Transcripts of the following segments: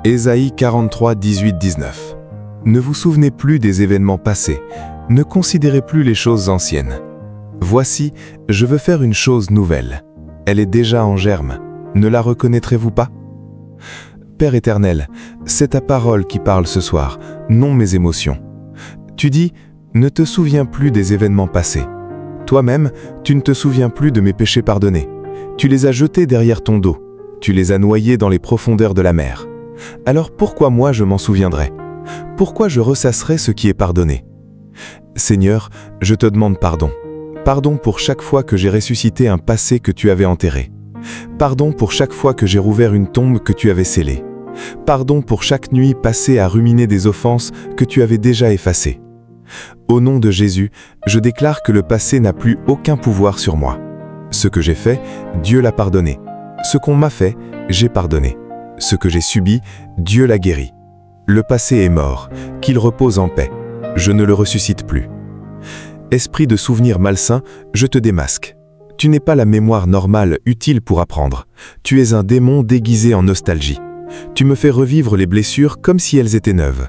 Ésaïe 43, 18, 19. Ne vous souvenez plus des événements passés, ne considérez plus les choses anciennes. Voici, je veux faire une chose nouvelle. Elle est déjà en germe. Ne la reconnaîtrez-vous pas? Père éternel, c'est ta parole qui parle ce soir, non mes émotions. Tu dis, ne te souviens plus des événements passés. Toi-même, tu ne te souviens plus de mes péchés pardonnés. Tu les as jetés derrière ton dos. Tu les as noyés dans les profondeurs de la mer. Alors pourquoi moi je m'en souviendrai? Pourquoi je ressasserai ce qui est pardonné? Seigneur, je te demande pardon. Pardon pour chaque fois que j'ai ressuscité un passé que tu avais enterré. Pardon pour chaque fois que j'ai rouvert une tombe que tu avais scellée. Pardon pour chaque nuit passée à ruminer des offenses que tu avais déjà effacées. Au nom de Jésus, je déclare que le passé n'a plus aucun pouvoir sur moi. Ce que j'ai fait, Dieu l'a pardonné. Ce qu'on m'a fait, j'ai pardonné. Ce que j'ai subi, Dieu l'a guéri. Le passé est mort, qu'il repose en paix. Je ne le ressuscite plus. Esprit de souvenir malsain, je te démasque. Tu n'es pas la mémoire normale utile pour apprendre. Tu es un démon déguisé en nostalgie. Tu me fais revivre les blessures comme si elles étaient neuves.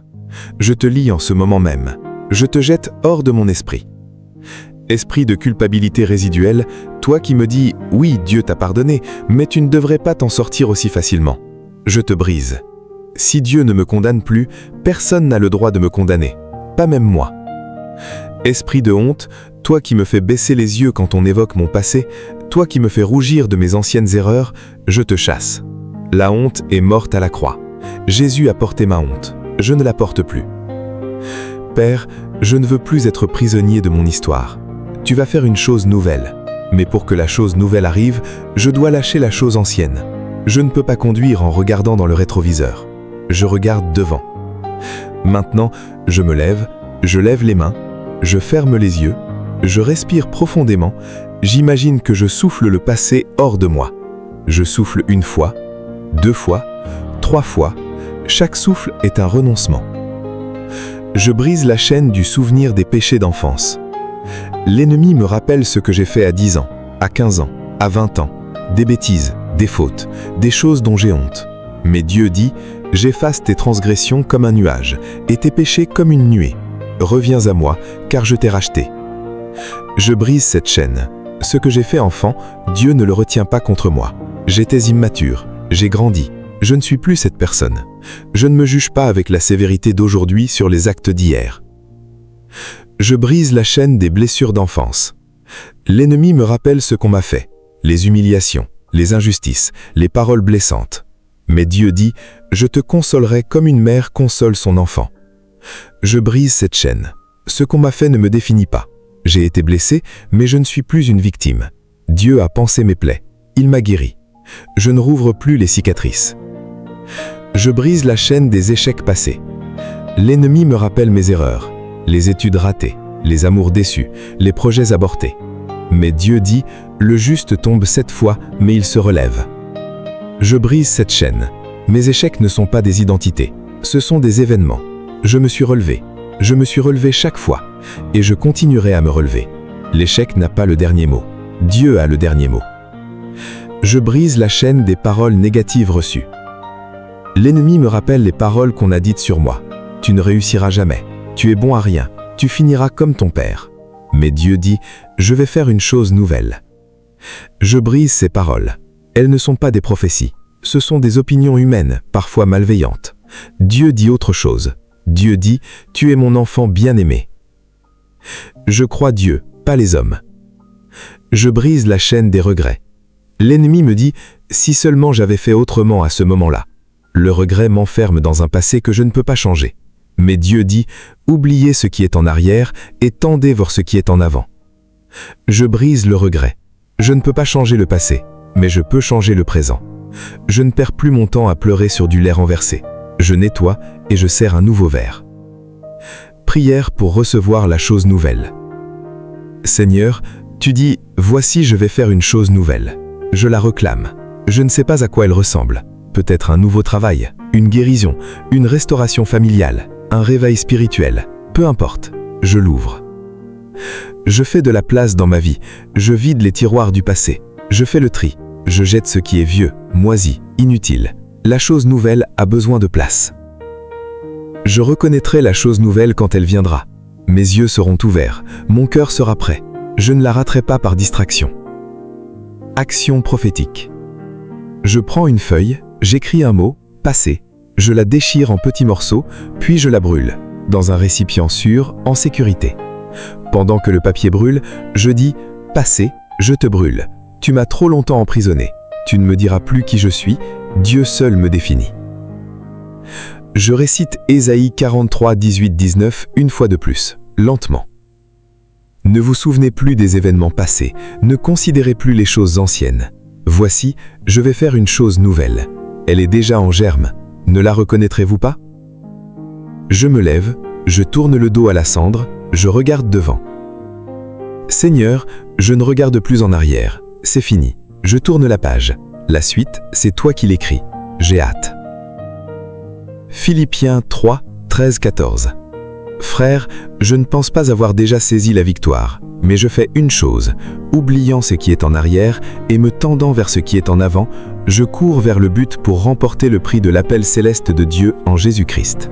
Je te lie en ce moment même. Je te jette hors de mon esprit. Esprit de culpabilité résiduelle, toi qui me dis « Oui, Dieu t'a pardonné, mais tu ne devrais pas t'en sortir aussi facilement ». Je te brise. Si Dieu ne me condamne plus, personne n'a le droit de me condamner, pas même moi. Esprit de honte, toi qui me fais baisser les yeux quand on évoque mon passé, toi qui me fais rougir de mes anciennes erreurs, je te chasse. La honte est morte à la croix. Jésus a porté ma honte. Je ne la porte plus. Père, je ne veux plus être prisonnier de mon histoire. Tu vas faire une chose nouvelle. Mais pour que la chose nouvelle arrive, je dois lâcher la chose ancienne. Je ne peux pas conduire en regardant dans le rétroviseur. Je regarde devant. Maintenant, je me lève, je lève les mains, je ferme les yeux, je respire profondément, j'imagine que je souffle le passé hors de moi. Je souffle une fois, 2 fois, 3 fois, chaque souffle est un renoncement. Je brise la chaîne du souvenir des péchés d'enfance. L'ennemi me rappelle ce que j'ai fait à 10 ans, à 15 ans, à 20 ans, des bêtises, des fautes, des choses dont j'ai honte. Mais Dieu dit, j'efface tes transgressions comme un nuage, et tes péchés comme une nuée. Reviens à moi, car je t'ai racheté. Je brise cette chaîne. Ce que j'ai fait enfant, Dieu ne le retient pas contre moi. J'étais immature, j'ai grandi. Je ne suis plus cette personne. Je ne me juge pas avec la sévérité d'aujourd'hui sur les actes d'hier. Je brise la chaîne des blessures d'enfance. L'ennemi me rappelle ce qu'on m'a fait, les humiliations, les injustices, les paroles blessantes. Mais Dieu dit, je te consolerai comme une mère console son enfant. Je brise cette chaîne. Ce qu'on m'a fait ne me définit pas. J'ai été blessé, mais je ne suis plus une victime. Dieu a pansé mes plaies. Il m'a guéri. Je ne rouvre plus les cicatrices. Je brise la chaîne des échecs passés. L'ennemi me rappelle mes erreurs, les études ratées, les amours déçus, les projets avortés. Mais Dieu dit, le juste tombe 7 fois, mais il se relève. Je brise cette chaîne. Mes échecs ne sont pas des identités, ce sont des événements. Je me suis relevé. Je me suis relevé chaque fois, et je continuerai à me relever. L'échec n'a pas le dernier mot. Dieu a le dernier mot. Je brise la chaîne des paroles négatives reçues. L'ennemi me rappelle les paroles qu'on a dites sur moi. Tu ne réussiras jamais. Tu es bon à rien. Tu finiras comme ton père. Mais Dieu dit, je vais faire une chose nouvelle. Je brise ces paroles. Elles ne sont pas des prophéties. Ce sont des opinions humaines, parfois malveillantes. Dieu dit autre chose. Dieu dit, tu es mon enfant bien-aimé. Je crois Dieu, pas les hommes. Je brise la chaîne des regrets. L'ennemi me dit, si seulement j'avais fait autrement à ce moment-là. Le regret m'enferme dans un passé que je ne peux pas changer. Mais Dieu dit, oubliez ce qui est en arrière et tendez vers ce qui est en avant. Je brise le regret. Je ne peux pas changer le passé, mais je peux changer le présent. Je ne perds plus mon temps à pleurer sur du lait renversé. Je nettoie et je sers un nouveau verre. Prière pour recevoir la chose nouvelle. Seigneur, tu dis, voici je vais faire une chose nouvelle. Je la réclame. Je ne sais pas à quoi elle ressemble. Peut-être un nouveau travail, une guérison, une restauration familiale, un réveil spirituel. Peu importe, je l'ouvre. Je fais de la place dans ma vie. Je vide les tiroirs du passé. Je fais le tri. Je jette ce qui est vieux, moisi, inutile. La chose nouvelle a besoin de place. Je reconnaîtrai la chose nouvelle quand elle viendra. Mes yeux seront ouverts, mon cœur sera prêt. Je ne la raterai pas par distraction. Action prophétique. Je prends une feuille, j'écris un mot, passé. Je la déchire en petits morceaux, puis je la brûle, dans un récipient sûr, en sécurité. Pendant que le papier brûle, je dis « Passé, je te brûle. Tu m'as trop longtemps emprisonné. Tu ne me diras plus qui je suis, Dieu seul me définit. » Je récite Ésaïe 43, 18, 19 une fois de plus, lentement. Ne vous souvenez plus des événements passés, ne considérez plus les choses anciennes. Voici, je vais faire une chose nouvelle. Elle est déjà en germe. Ne la reconnaîtrez-vous pas? Je me lève, je tourne le dos à la cendre, je regarde devant. Seigneur, je ne regarde plus en arrière. C'est fini. Je tourne la page. La suite, c'est toi qui l'écris. J'ai hâte. Philippiens 3, 13, 14. Frères, je ne pense pas avoir déjà saisi la victoire, mais je fais une chose, oubliant ce qui est en arrière et me tendant vers ce qui est en avant, je cours vers le but pour remporter le prix de l'appel céleste de Dieu en Jésus-Christ.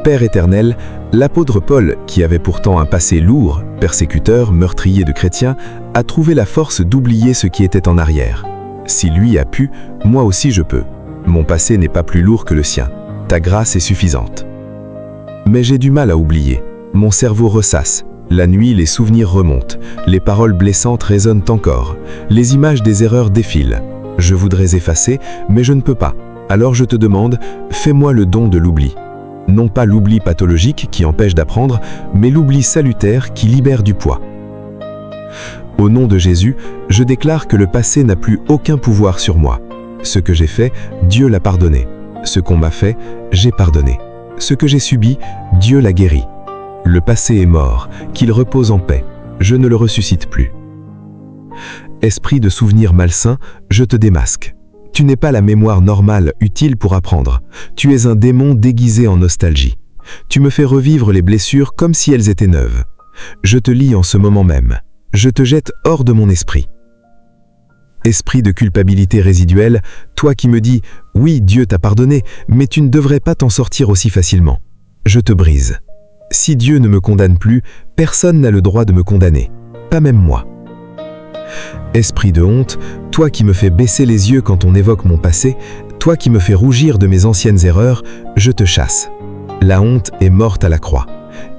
Père éternel, l'apôtre Paul, qui avait pourtant un passé lourd, persécuteur, meurtrier de chrétiens, a trouvé la force d'oublier ce qui était en arrière. Si lui a pu, moi aussi je peux. Mon passé n'est pas plus lourd que le sien. Ta grâce est suffisante. Mais j'ai du mal à oublier. Mon cerveau ressasse. La nuit, les souvenirs remontent. Les paroles blessantes résonnent encore. Les images des erreurs défilent. Je voudrais effacer, mais je ne peux pas. Alors je te demande, fais-moi le don de l'oubli. Non pas l'oubli pathologique qui empêche d'apprendre, mais l'oubli salutaire qui libère du poids. Au nom de Jésus, je déclare que le passé n'a plus aucun pouvoir sur moi. Ce que j'ai fait, Dieu l'a pardonné. Ce qu'on m'a fait, j'ai pardonné. Ce que j'ai subi, Dieu l'a guéri. Le passé est mort, qu'il repose en paix. Je ne le ressuscite plus. Esprit de souvenir malsain, je te démasque. Tu n'es pas la mémoire normale utile pour apprendre. Tu es un démon déguisé en nostalgie. Tu me fais revivre les blessures comme si elles étaient neuves. Je te lis en ce moment même. Je te jette hors de mon esprit. Esprit de culpabilité résiduelle, toi qui me dis « Oui, Dieu t'a pardonné, mais tu ne devrais pas t'en sortir aussi facilement. » Je te brise. Si Dieu ne me condamne plus, personne n'a le droit de me condamner, pas même moi. Esprit de honte, toi qui me fais baisser les yeux quand on évoque mon passé, toi qui me fais rougir de mes anciennes erreurs, je te chasse. La honte est morte à la croix.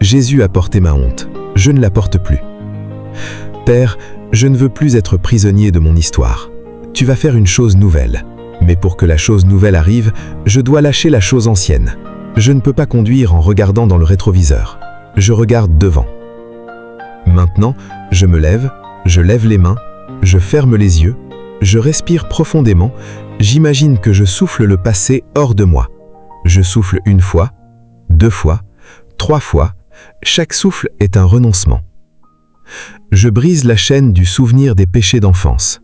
Jésus a porté ma honte. Je ne la porte plus. Père, je ne veux plus être prisonnier de mon histoire. Tu vas faire une chose nouvelle. Mais pour que la chose nouvelle arrive, je dois lâcher la chose ancienne. Je ne peux pas conduire en regardant dans le rétroviseur. Je regarde devant. Maintenant, je me lève, je lève les mains, je ferme les yeux, je respire profondément, j'imagine que je souffle le passé hors de moi. Je souffle une fois, 2 fois, 3 fois, chaque souffle est un renoncement. Je brise la chaîne du souvenir des péchés d'enfance.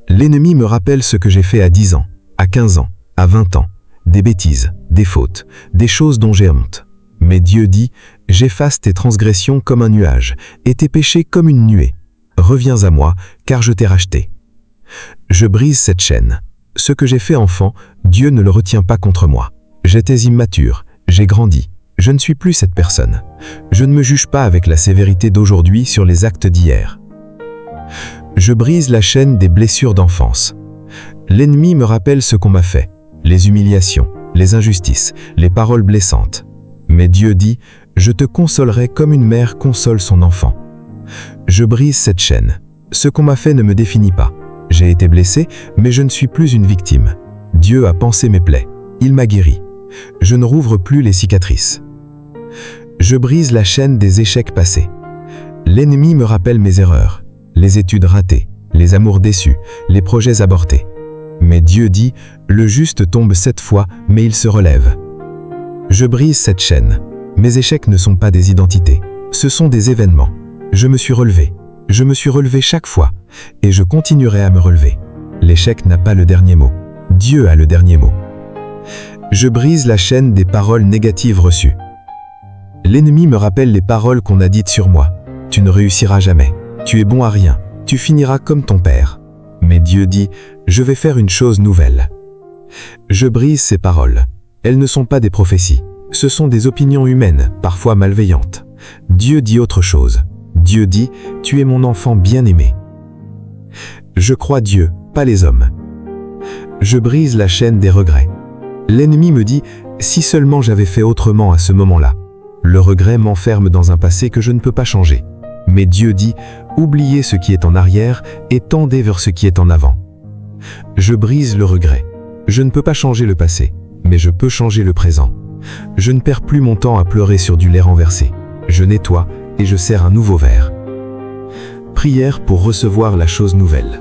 L'ennemi me rappelle ce que j'ai fait à 10 ans, à 15 ans, à 20 ans, des bêtises, des fautes, des choses dont j'ai honte. Mais Dieu dit, j'efface tes transgressions comme un nuage, et tes péchés comme une nuée. Reviens à moi, car je t'ai racheté. Je brise cette chaîne. Ce que j'ai fait enfant, Dieu ne le retient pas contre moi. J'étais immature, j'ai grandi. Je ne suis plus cette personne. Je ne me juge pas avec la sévérité d'aujourd'hui sur les actes d'hier. Je brise la chaîne des blessures d'enfance. L'ennemi me rappelle ce qu'on m'a fait, les humiliations, les injustices, les paroles blessantes. Mais Dieu dit, je te consolerai comme une mère console son enfant. Je brise cette chaîne. Ce qu'on m'a fait ne me définit pas. J'ai été blessé, mais je ne suis plus une victime. Dieu a pansé mes plaies. Il m'a guéri. Je ne rouvre plus les cicatrices. Je brise la chaîne des échecs passés. L'ennemi me rappelle mes erreurs, les études ratées, les amours déçus, les projets avortés. Mais Dieu dit, le juste tombe 7 fois, mais il se relève. Je brise cette chaîne. Mes échecs ne sont pas des identités, ce sont des événements. Je me suis relevé. Je me suis relevé chaque fois, et je continuerai à me relever. L'échec n'a pas le dernier mot. Dieu a le dernier mot. Je brise la chaîne des paroles négatives reçues. L'ennemi me rappelle les paroles qu'on a dites sur moi. Tu ne réussiras jamais. Tu es bon à rien. Tu finiras comme ton père. Mais Dieu dit, je vais faire une chose nouvelle. Je brise ces paroles. Elles ne sont pas des prophéties. Ce sont des opinions humaines, parfois malveillantes. Dieu dit autre chose. Dieu dit, « Tu es mon enfant bien-aimé ». Je crois Dieu, pas les hommes. Je brise la chaîne des regrets. L'ennemi me dit, si seulement j'avais fait autrement à ce moment-là. Le regret m'enferme dans un passé que je ne peux pas changer. Mais Dieu dit, oubliez ce qui est en arrière et tendez vers ce qui est en avant. Je brise le regret. Je ne peux pas changer le passé, mais je peux changer le présent. Je ne perds plus mon temps à pleurer sur du lait renversé. Je nettoie et je sers un nouveau verre. Prière pour recevoir la chose nouvelle.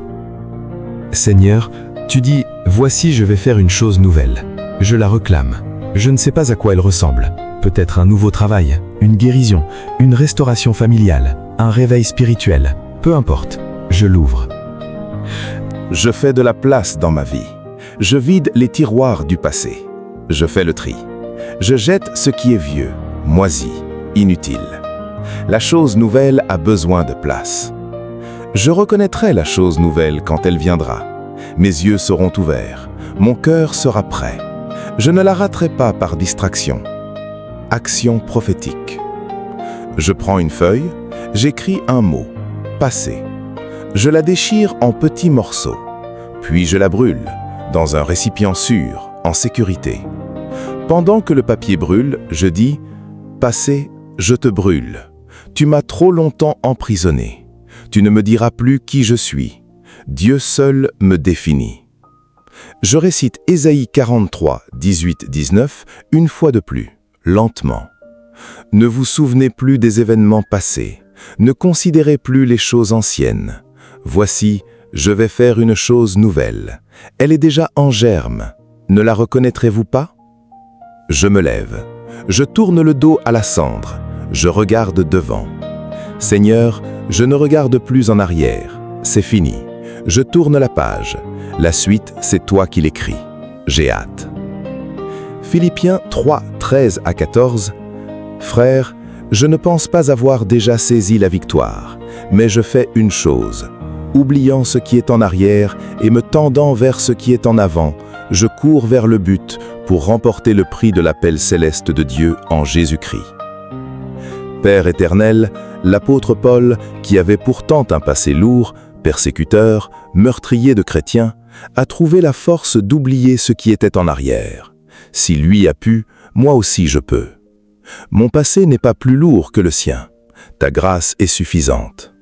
Seigneur, tu dis, voici je vais faire une chose nouvelle. Je la réclame. Je ne sais pas à quoi elle ressemble. Peut-être un nouveau travail, une guérison, une restauration familiale, un réveil spirituel. Peu importe, je l'ouvre. Je fais de la place dans ma vie. Je vide les tiroirs du passé. Je fais le tri. Je jette ce qui est vieux, moisi, inutile. La chose nouvelle a besoin de place. Je reconnaîtrai la chose nouvelle quand elle viendra. Mes yeux seront ouverts. Mon cœur sera prêt. Je ne la raterai pas par distraction. Action prophétique. Je prends une feuille, j'écris un mot, passé. Je la déchire en petits morceaux, puis je la brûle, dans un récipient sûr, en sécurité. Pendant que le papier brûle, je dis « Passé, je te brûle. Tu m'as trop longtemps emprisonné. Tu ne me diras plus qui je suis. Dieu seul me définit. » Je récite Ésaïe 43, 18-19 une fois de plus, lentement. Ne vous souvenez plus des événements passés. Ne considérez plus les choses anciennes. Voici, je vais faire une chose nouvelle. Elle est déjà en germe. Ne la reconnaîtrez-vous pas? Je me lève. Je tourne le dos à la cendre. Je regarde devant. Seigneur, je ne regarde plus en arrière. C'est fini. Je tourne la page. La suite, c'est toi qui l'écris. J'ai hâte. Philippiens 3, 13-14. Frères, je ne pense pas avoir déjà saisi la victoire, mais je fais une chose. Oubliant ce qui est en arrière et me tendant vers ce qui est en avant, je cours vers le but pour remporter le prix de l'appel céleste de Dieu en Jésus-Christ. Père éternel, l'apôtre Paul, qui avait pourtant un passé lourd, persécuteur, meurtrier de chrétiens, a trouvé la force d'oublier ce qui était en arrière. Si lui a pu, moi aussi je peux. Mon passé n'est pas plus lourd que le sien. Ta grâce est suffisante.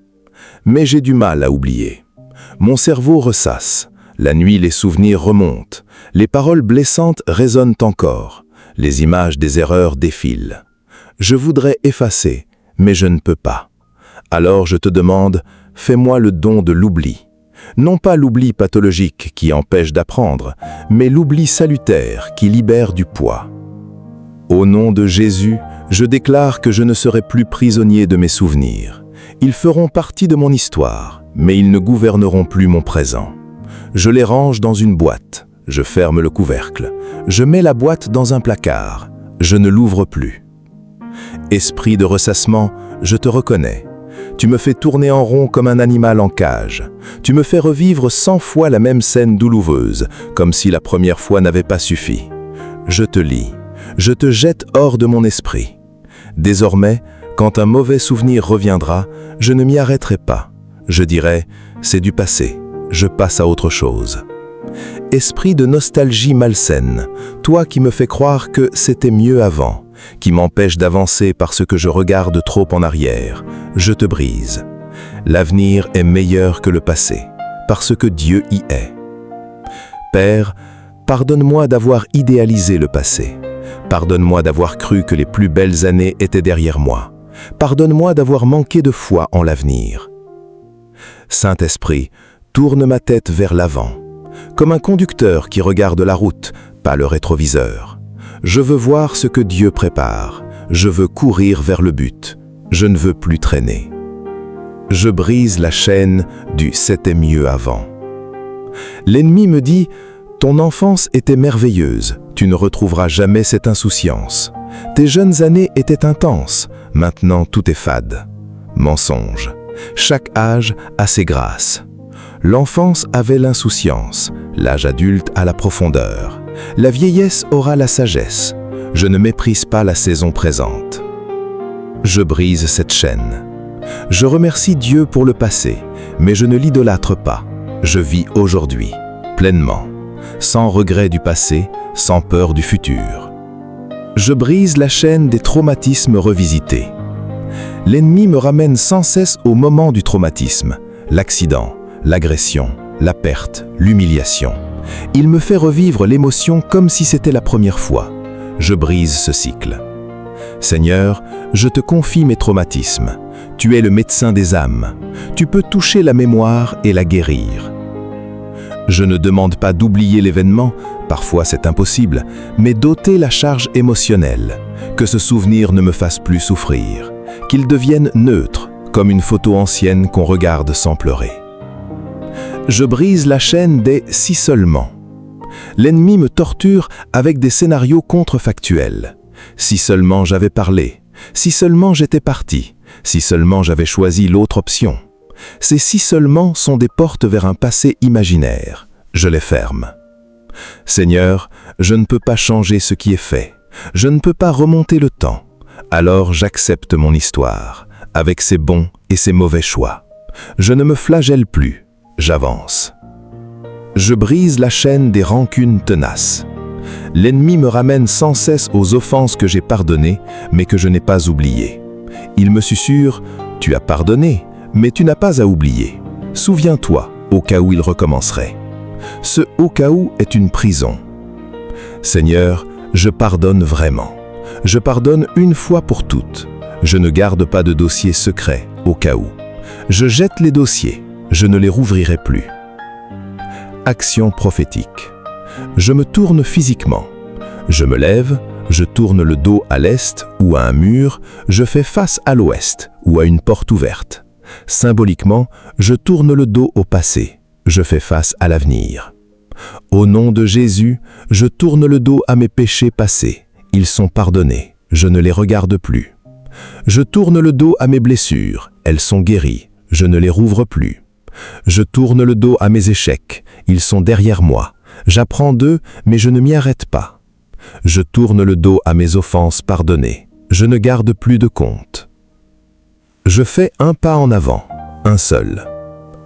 Mais j'ai du mal à oublier. Mon cerveau ressasse. La nuit, les souvenirs remontent. Les paroles blessantes résonnent encore. Les images des erreurs défilent. Je voudrais effacer, mais je ne peux pas. Alors je te demande, fais-moi le don de l'oubli. Non pas l'oubli pathologique qui empêche d'apprendre, mais l'oubli salutaire qui libère du poids. Au nom de Jésus, je déclare que je ne serai plus prisonnier de mes souvenirs. Ils feront partie de mon histoire, mais ils ne gouverneront plus mon présent. Je les range dans une boîte, je ferme le couvercle, je mets la boîte dans un placard, je ne l'ouvre plus. Esprit de ressassement, je te reconnais. Tu me fais tourner en rond comme un animal en cage. Tu me fais revivre 100 fois la même scène douloureuse, comme si la première fois n'avait pas suffi. Je te lis. Je te jette hors de mon esprit. Désormais, quand un mauvais souvenir reviendra, je ne m'y arrêterai pas. Je dirai, c'est du passé, je passe à autre chose. Esprit de nostalgie malsaine, toi qui me fais croire que c'était mieux avant, qui m'empêche d'avancer parce que je regarde trop en arrière, je te brise. L'avenir est meilleur que le passé, parce que Dieu y est. Père, pardonne-moi d'avoir idéalisé le passé. Pardonne-moi d'avoir cru que les plus belles années étaient derrière moi. Pardonne-moi d'avoir manqué de foi en l'avenir. Saint-Esprit, tourne ma tête vers l'avant, comme un conducteur qui regarde la route, pas le rétroviseur. Je veux voir ce que Dieu prépare. Je veux courir vers le but. Je ne veux plus traîner. Je brise la chaîne du « c'était mieux avant ». L'ennemi me dit « Ton enfance était merveilleuse, tu ne retrouveras jamais cette insouciance. Tes jeunes années étaient intenses, maintenant tout est fade. » Mensonge. Chaque âge a ses grâces. L'enfance avait l'insouciance, l'âge adulte a la profondeur. La vieillesse aura la sagesse. Je ne méprise pas la saison présente. Je brise cette chaîne. Je remercie Dieu pour le passé, mais je ne l'idolâtre pas. Je vis aujourd'hui, pleinement, sans regret du passé, sans peur du futur. Je brise la chaîne des traumatismes revisités. L'ennemi me ramène sans cesse au moment du traumatisme, l'accident, l'agression, la perte, l'humiliation. Il me fait revivre l'émotion comme si c'était la première fois. Je brise ce cycle. Seigneur, je te confie mes traumatismes. Tu es le médecin des âmes. Tu peux toucher la mémoire et la guérir. Je ne demande pas d'oublier l'événement, parfois c'est impossible, mais d'ôter la charge émotionnelle, que ce souvenir ne me fasse plus souffrir, qu'il devienne neutre, comme une photo ancienne qu'on regarde sans pleurer. Je brise la chaîne des « si seulement ». L'ennemi me torture avec des scénarios contrefactuels. Si seulement j'avais parlé, si seulement j'étais parti, si seulement j'avais choisi l'autre option. Ces si seulement sont des portes vers un passé imaginaire. Je les ferme. Seigneur, je ne peux pas changer ce qui est fait. Je ne peux pas remonter le temps. Alors j'accepte mon histoire, avec ses bons et ses mauvais choix. Je ne me flagelle plus, j'avance. Je brise la chaîne des rancunes tenaces. L'ennemi me ramène sans cesse aux offenses que j'ai pardonnées, mais que je n'ai pas oubliées. Il me susurre « Tu as pardonné, mais tu n'as pas à oublier. Souviens-toi, au cas où il recommencerait. » Ce « au cas où » est une prison. Seigneur, je pardonne vraiment. Je pardonne une fois pour toutes. Je ne garde pas de dossier secret, au cas où. Je jette les dossiers, je ne les rouvrirai plus. Action prophétique. Je me tourne physiquement. Je me lève, je tourne le dos à l'est ou à un mur, je fais face à l'ouest ou à une porte ouverte. Symboliquement, je tourne le dos au passé, je fais face à l'avenir. Au nom de Jésus, je tourne le dos à mes péchés passés. Ils sont pardonnés, je ne les regarde plus. Je tourne le dos à mes blessures, elles sont guéries, je ne les rouvre plus. Je tourne le dos à mes échecs, ils sont derrière moi. J'apprends d'eux, mais je ne m'y arrête pas. Je tourne le dos à mes offenses pardonnées, je ne garde plus de compte. Je fais un pas en avant, un seul.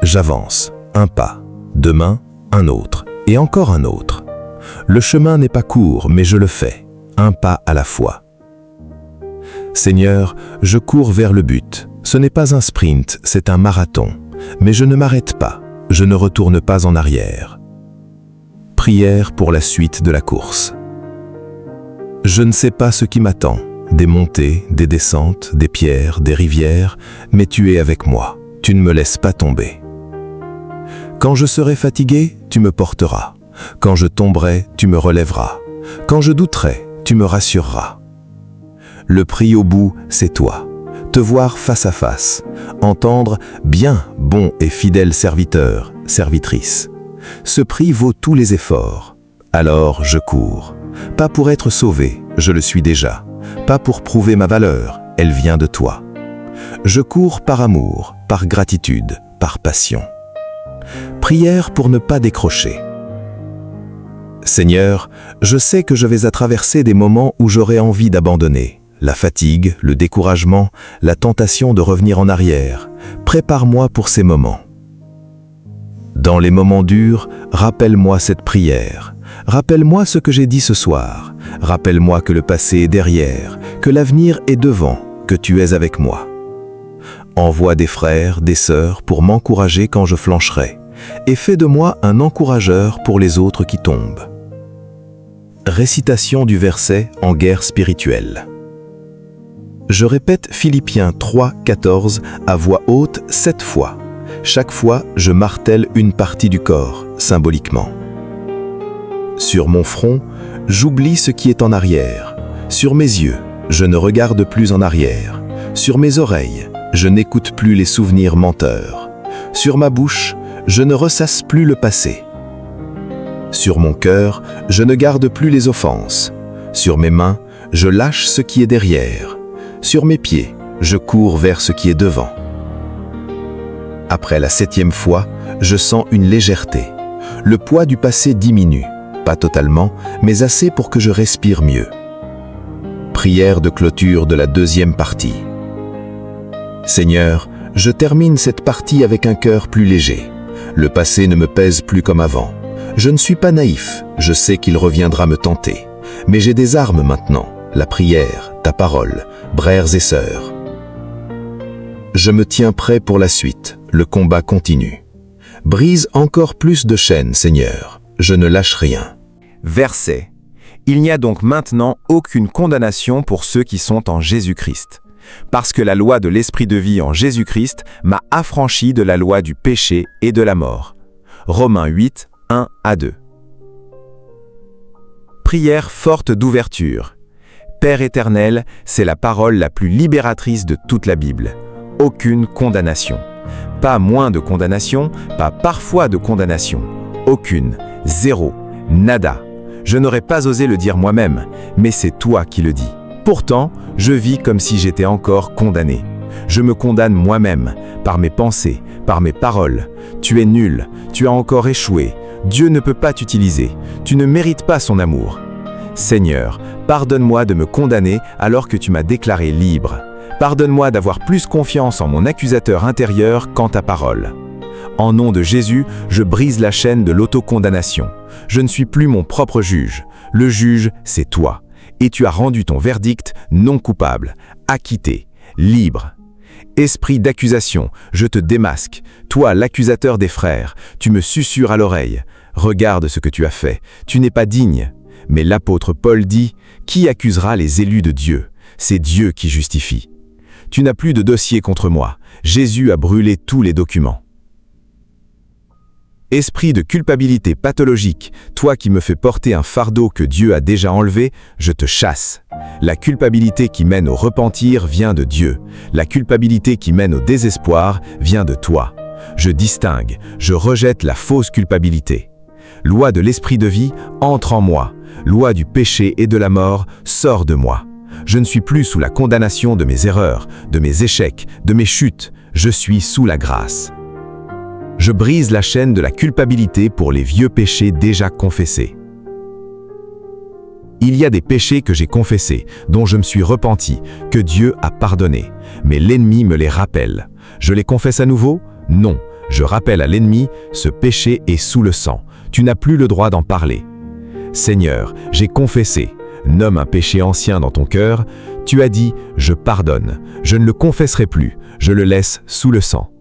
J'avance, un pas, demain, un autre, et encore un autre. Le chemin n'est pas court, mais je le fais, un pas à la fois. Seigneur, je cours vers le but. Ce n'est pas un sprint, c'est un marathon. Mais je ne m'arrête pas, je ne retourne pas en arrière. Prière pour la suite de la course. Je ne sais pas ce qui m'attend, des montées, des descentes, des pierres, des rivières, mais tu es avec moi, tu ne me laisses pas tomber. Quand je serai fatigué, tu me porteras. Quand je tomberai, tu me relèveras. Quand je douterai, tu me rassureras. Le prix au bout, c'est toi. Te voir face à face, entendre « bien, bon et fidèle serviteur, servitrice ». Ce prix vaut tous les efforts. Alors je cours. Pas pour être sauvé, je le suis déjà. Pas pour prouver ma valeur, elle vient de toi. Je cours par amour, par gratitude, par passion. Prière pour ne pas décrocher. Seigneur, je sais que je vais à traverser des moments où j'aurai envie d'abandonner. La fatigue, le découragement, la tentation de revenir en arrière. Prépare-moi pour ces moments. Dans les moments durs, rappelle-moi cette prière. Rappelle-moi ce que j'ai dit ce soir. Rappelle-moi que le passé est derrière, que l'avenir est devant, que tu es avec moi. Envoie des frères, des sœurs pour m'encourager quand je flancherai, et fais de moi un encourageur pour les autres qui tombent. Récitation du verset en guerre spirituelle. Je répète Philippiens 3, 14 à voix haute 7 fois. Chaque fois, je martèle une partie du corps, symboliquement. Sur mon front, j'oublie ce qui est en arrière. Sur mes yeux, je ne regarde plus en arrière. Sur mes oreilles, je n'écoute plus les souvenirs menteurs. Sur ma bouche, je ne ressasse plus le passé. Sur mon cœur, je ne garde plus les offenses. Sur mes mains, je lâche ce qui est derrière. Sur mes pieds, je cours vers ce qui est devant. Après la 7e fois, je sens une légèreté. Le poids du passé diminue. pas totalement, mais assez pour que je respire mieux. Prière de clôture de la deuxième partie. Seigneur, je termine cette partie avec un cœur plus léger. Le passé ne me pèse plus comme avant. Je ne suis pas naïf, je sais qu'il reviendra me tenter. Mais j'ai des armes maintenant, la prière, ta parole, brères et sœurs. Je me tiens prêt pour la suite, le combat continue. Brise encore plus de chaînes, Seigneur, je ne lâche rien. Verset. Il n'y a donc maintenant aucune condamnation pour ceux qui sont en Jésus-Christ. Parce que la loi de l'Esprit de vie en Jésus-Christ m'a affranchi de la loi du péché et de la mort. Romains 8, 1 à 2. Prière forte d'ouverture. Père éternel, c'est la parole la plus libératrice de toute la Bible. Aucune condamnation. Pas moins de condamnation, pas parfois de condamnation. Aucune, zéro, nada. Je n'aurais pas osé le dire moi-même, mais c'est toi qui le dis. Pourtant, je vis comme si j'étais encore condamné. Je me condamne moi-même, par mes pensées, par mes paroles. Tu es nul, tu as encore échoué. Dieu ne peut pas t'utiliser, tu ne mérites pas son amour. Seigneur, pardonne-moi de me condamner alors que tu m'as déclaré libre. Pardonne-moi d'avoir plus confiance en mon accusateur intérieur qu'en ta parole. En nom de Jésus, je brise la chaîne de l'autocondamnation. Je ne suis plus mon propre juge. Le juge, c'est toi. Et tu as rendu ton verdict non coupable, acquitté, libre. Esprit d'accusation, je te démasque. Toi, l'accusateur des frères, tu me susurres à l'oreille. Regarde ce que tu as fait. Tu n'es pas digne. Mais l'apôtre Paul dit, qui accusera les élus de Dieu? C'est Dieu qui justifie. Tu n'as plus de dossier contre moi. Jésus a brûlé tous les documents. Esprit de culpabilité pathologique, toi qui me fais porter un fardeau que Dieu a déjà enlevé, je te chasse. La culpabilité qui mène au repentir vient de Dieu. La culpabilité qui mène au désespoir vient de toi. Je distingue, je rejette la fausse culpabilité. Loi de l'esprit de vie, entre en moi. Loi du péché et de la mort, sors de moi. Je ne suis plus sous la condamnation de mes erreurs, de mes échecs, de mes chutes. Je suis sous la grâce. Je brise la chaîne de la culpabilité pour les vieux péchés déjà confessés. Il y a des péchés que j'ai confessés, dont je me suis repenti, que Dieu a pardonnés. Mais l'ennemi me les rappelle. Je les confesse à nouveau? Non. Je rappelle à l'ennemi, ce péché est sous le sang. Tu n'as plus le droit d'en parler. Seigneur, j'ai confessé. Nomme un péché ancien dans ton cœur. Tu as dit, je pardonne. Je ne le confesserai plus. Je le laisse sous le sang.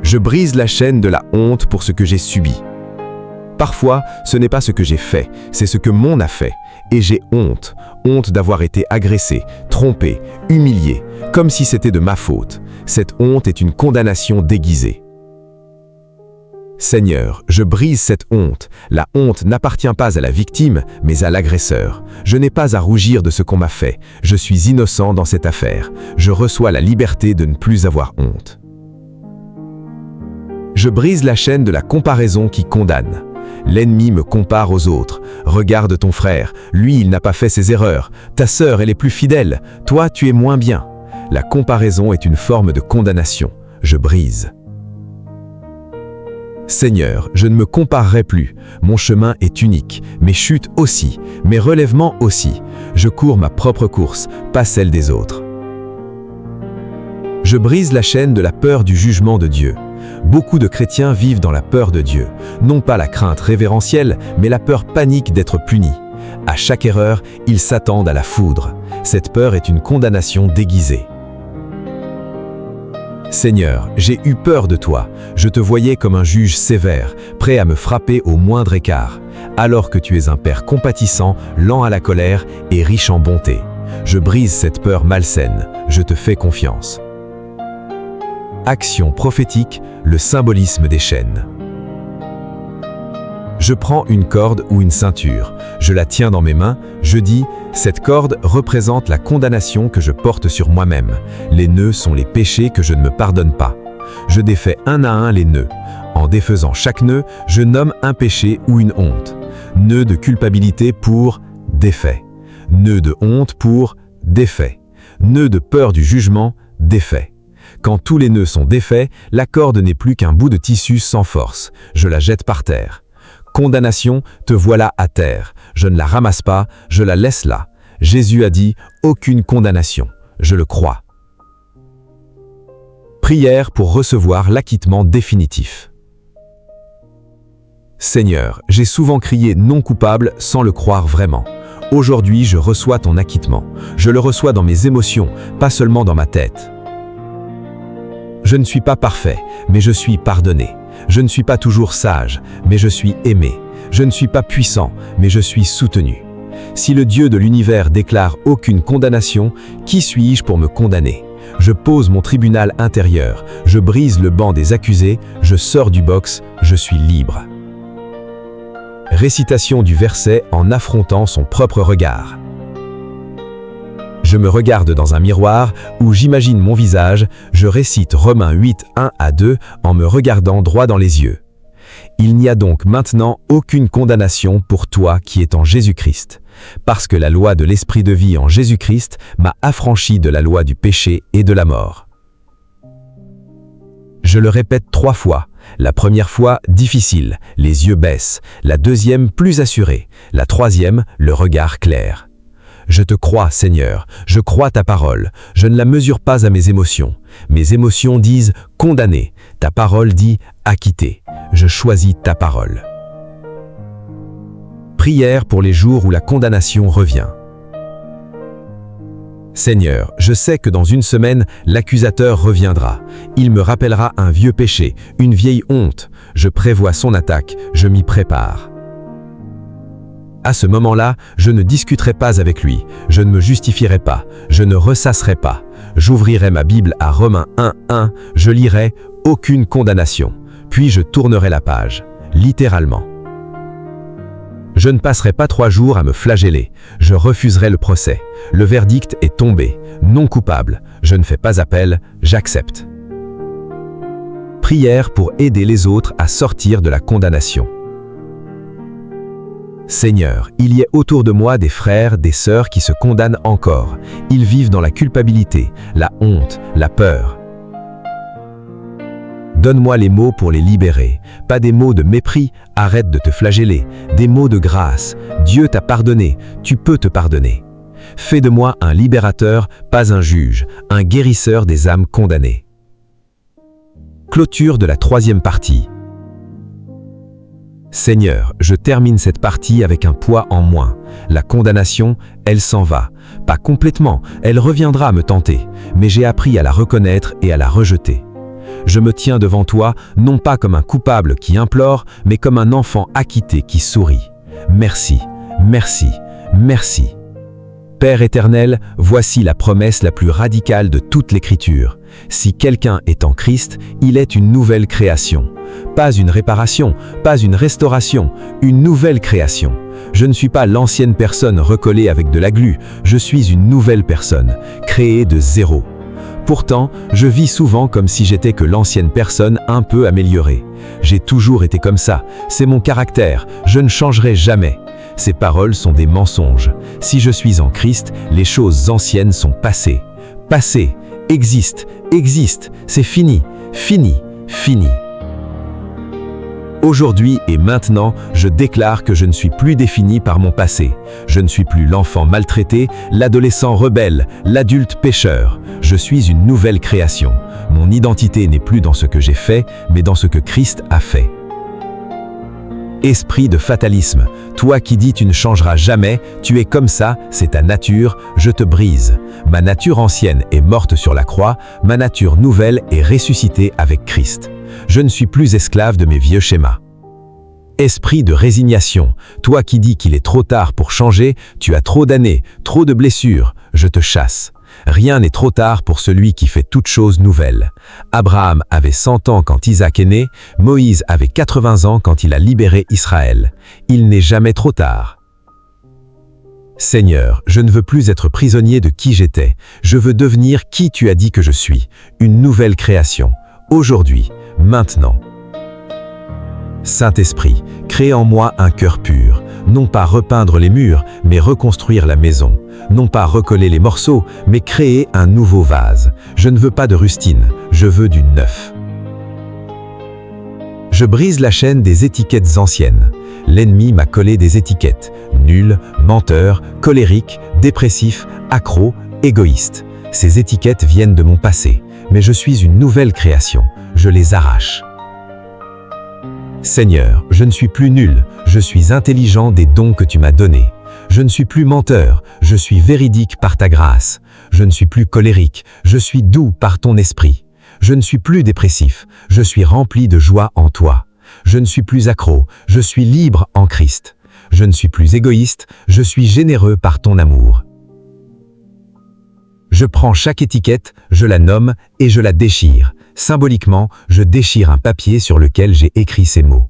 Je brise la chaîne de la honte pour ce que j'ai subi. Parfois, ce n'est pas ce que j'ai fait, c'est ce que mon a fait. Et j'ai honte, honte d'avoir été agressé, trompé, humilié, comme si c'était de ma faute. Cette honte est une condamnation déguisée. Seigneur, je brise cette honte. La honte n'appartient pas à la victime, mais à l'agresseur. Je n'ai pas à rougir de ce qu'on m'a fait. Je suis innocent dans cette affaire. Je reçois la liberté de ne plus avoir honte. Je brise la chaîne de la comparaison qui condamne. L'ennemi me compare aux autres. Regarde ton frère, lui il n'a pas fait ses erreurs. Ta sœur elle est plus fidèle, toi tu es moins bien. La comparaison est une forme de condamnation. Je brise. Seigneur, je ne me comparerai plus. Mon chemin est unique, mes chutes aussi, mes relèvements aussi. Je cours ma propre course, pas celle des autres. Je brise la chaîne de la peur du jugement de Dieu. Beaucoup de chrétiens vivent dans la peur de Dieu, non pas la crainte révérentielle, mais la peur panique d'être punis. À chaque erreur, ils s'attendent à la foudre. Cette peur est une condamnation déguisée. Seigneur, j'ai eu peur de toi. Je te voyais comme un juge sévère, prêt à me frapper au moindre écart, alors que tu es un Père compatissant, lent à la colère et riche en bonté. Je brise cette peur malsaine. Je te fais confiance. Action prophétique, le symbolisme des chaînes. Je prends une corde ou une ceinture, je la tiens dans mes mains, je dis, cette corde représente la condamnation que je porte sur moi-même. Les nœuds sont les péchés que je ne me pardonne pas. Je défais un à un les nœuds. En défaisant chaque nœud, je nomme un péché ou une honte. Nœud de culpabilité pour défait. Nœud de honte pour défait. Nœud de peur du jugement, défait. Quand tous les nœuds sont défaits, la corde n'est plus qu'un bout de tissu sans force. Je la jette par terre. Condamnation, te voilà à terre. Je ne la ramasse pas, je la laisse là. Jésus a dit, aucune condamnation. Je le crois. Prière pour recevoir l'acquittement définitif. Seigneur, j'ai souvent crié non coupable sans le croire vraiment. Aujourd'hui, je reçois ton acquittement. Je le reçois dans mes émotions, pas seulement dans ma tête. Je ne suis pas parfait, mais je suis pardonné. Je ne suis pas toujours sage, mais je suis aimé. Je ne suis pas puissant, mais je suis soutenu. Si le Dieu de l'univers déclare aucune condamnation, qui suis-je pour me condamner? Je pose mon tribunal intérieur, je brise le banc des accusés, je sors du box, je suis libre. Récitation du verset en affrontant son propre regard. Je me regarde dans un miroir où j'imagine mon visage, je récite Romains 8, 1 à 2 en me regardant droit dans les yeux. Il n'y a donc maintenant aucune condamnation pour toi qui es en Jésus-Christ, parce que la loi de l'Esprit de vie en Jésus-Christ m'a affranchi de la loi du péché et de la mort. Je le répète 3 fois. La première fois, difficile, les yeux baissent. La deuxième, plus assurée. La troisième, le regard clair. Je te crois, Seigneur, je crois ta parole. Je ne la mesure pas à mes émotions. Mes émotions disent « condamné ». Ta parole dit « acquitté ». Je choisis ta parole. Prière pour les jours où la condamnation revient. Seigneur, je sais que dans une semaine, l'accusateur reviendra. Il me rappellera un vieux péché, une vieille honte. Je prévois son attaque, je m'y prépare. À ce moment-là, je ne discuterai pas avec lui, je ne me justifierai pas, je ne ressasserai pas. J'ouvrirai ma Bible à Romains 1, 1, je lirai « aucune condamnation », puis je tournerai la page, littéralement. Je ne passerai pas 3 jours à me flageller, je refuserai le procès. Le verdict est tombé, non coupable, je ne fais pas appel, j'accepte. Prière pour aider les autres à sortir de la condamnation. Seigneur, il y a autour de moi des frères, des sœurs qui se condamnent encore. Ils vivent dans la culpabilité, la honte, la peur. Donne-moi les mots pour les libérer, pas des mots de mépris, arrête de te flageller, des mots de grâce. Dieu t'a pardonné, tu peux te pardonner. Fais de moi un libérateur, pas un juge, un guérisseur des âmes condamnées. Clôture de la 3e partie. Seigneur, je termine cette partie avec un poids en moins. La condamnation, elle s'en va. Pas complètement, elle reviendra me tenter, mais j'ai appris à la reconnaître et à la rejeter. Je me tiens devant toi, non pas comme un coupable qui implore, mais comme un enfant acquitté qui sourit. Merci, merci, merci. Père éternel, voici la promesse la plus radicale de toute l'Écriture. Si quelqu'un est en Christ, il est une nouvelle création. Pas une réparation, pas une restauration, une nouvelle création. Je ne suis pas l'ancienne personne recollée avec de la glu, je suis une nouvelle personne, créée de zéro. Pourtant, je vis souvent comme si j'étais que l'ancienne personne un peu améliorée. J'ai toujours été comme ça, c'est mon caractère, je ne changerai jamais. Ces paroles sont des mensonges. Si je suis en Christ, les choses anciennes sont passées. Passées, existent, c'est fini, fini, fini. Aujourd'hui et maintenant, je déclare que je ne suis plus défini par mon passé. Je ne suis plus l'enfant maltraité, l'adolescent rebelle, l'adulte pécheur. Je suis une nouvelle création. Mon identité n'est plus dans ce que j'ai fait, mais dans ce que Christ a fait. Esprit de fatalisme, toi qui dis tu ne changeras jamais, tu es comme ça, c'est ta nature, je te brise. Ma nature ancienne est morte sur la croix, ma nature nouvelle est ressuscitée avec Christ. Je ne suis plus esclave de mes vieux schémas. Esprit de résignation, toi qui dis qu'il est trop tard pour changer, tu as trop d'années, trop de blessures, je te chasse. Rien n'est trop tard pour celui qui fait toutes choses nouvelles. Abraham avait 100 ans quand Isaac est né, Moïse avait 80 ans quand il a libéré Israël. Il n'est jamais trop tard. Seigneur, je ne veux plus être prisonnier de qui j'étais, je veux devenir qui tu as dit que je suis, une nouvelle création, aujourd'hui, maintenant. Saint-Esprit, crée en moi un cœur pur, non pas repeindre les murs, mais reconstruire la maison, non pas recoller les morceaux, mais créer un nouveau vase. Je ne veux pas de rustine, je veux du neuf. Je brise la chaîne des étiquettes anciennes. L'ennemi m'a collé des étiquettes. Nul, menteur, colérique, dépressif, accro, égoïste. Ces étiquettes viennent de mon passé, mais je suis une nouvelle création. Je les arrache. Seigneur, je ne suis plus nul, je suis intelligent des dons que tu m'as donnés. Je ne suis plus menteur, je suis véridique par ta grâce. Je ne suis plus colérique, je suis doux par ton esprit. Je ne suis plus dépressif, je suis rempli de joie en toi. Je ne suis plus accro, je suis libre en Christ. Je ne suis plus égoïste, je suis généreux par ton amour. Je prends chaque étiquette, je la nomme et je la déchire. Symboliquement, je déchire un papier sur lequel j'ai écrit ces mots.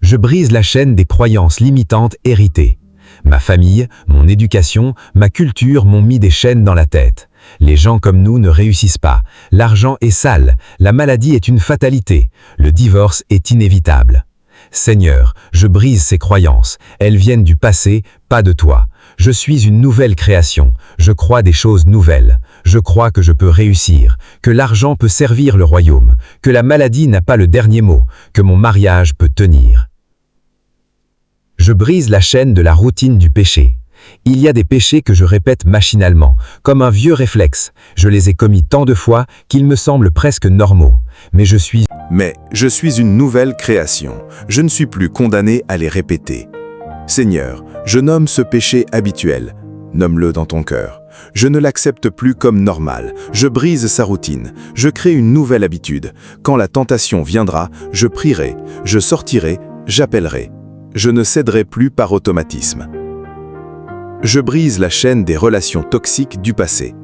Je brise la chaîne des croyances limitantes héritées. Ma famille, mon éducation, ma culture m'ont mis des chaînes dans la tête. Les gens comme nous ne réussissent pas. L'argent est sale, la maladie est une fatalité, le divorce est inévitable. Seigneur, je brise ces croyances. Elles viennent du passé, pas de toi. Je suis une nouvelle création. Je crois des choses nouvelles. Je crois que je peux réussir, que l'argent peut servir le royaume, que la maladie n'a pas le dernier mot, que mon mariage peut tenir. Je brise la chaîne de la routine du péché. Il y a des péchés que je répète machinalement, comme un vieux réflexe. Je les ai commis tant de fois qu'ils me semblent presque normaux. Mais je suis une nouvelle création. Je ne suis plus condamné à les répéter. Seigneur, je nomme ce péché habituel. Nomme-le dans ton cœur. Je ne l'accepte plus comme normal. Je brise sa routine. Je crée une nouvelle habitude. Quand la tentation viendra, je prierai, je sortirai, j'appellerai. Je ne céderai plus par automatisme. Je brise la chaîne des relations toxiques du passé.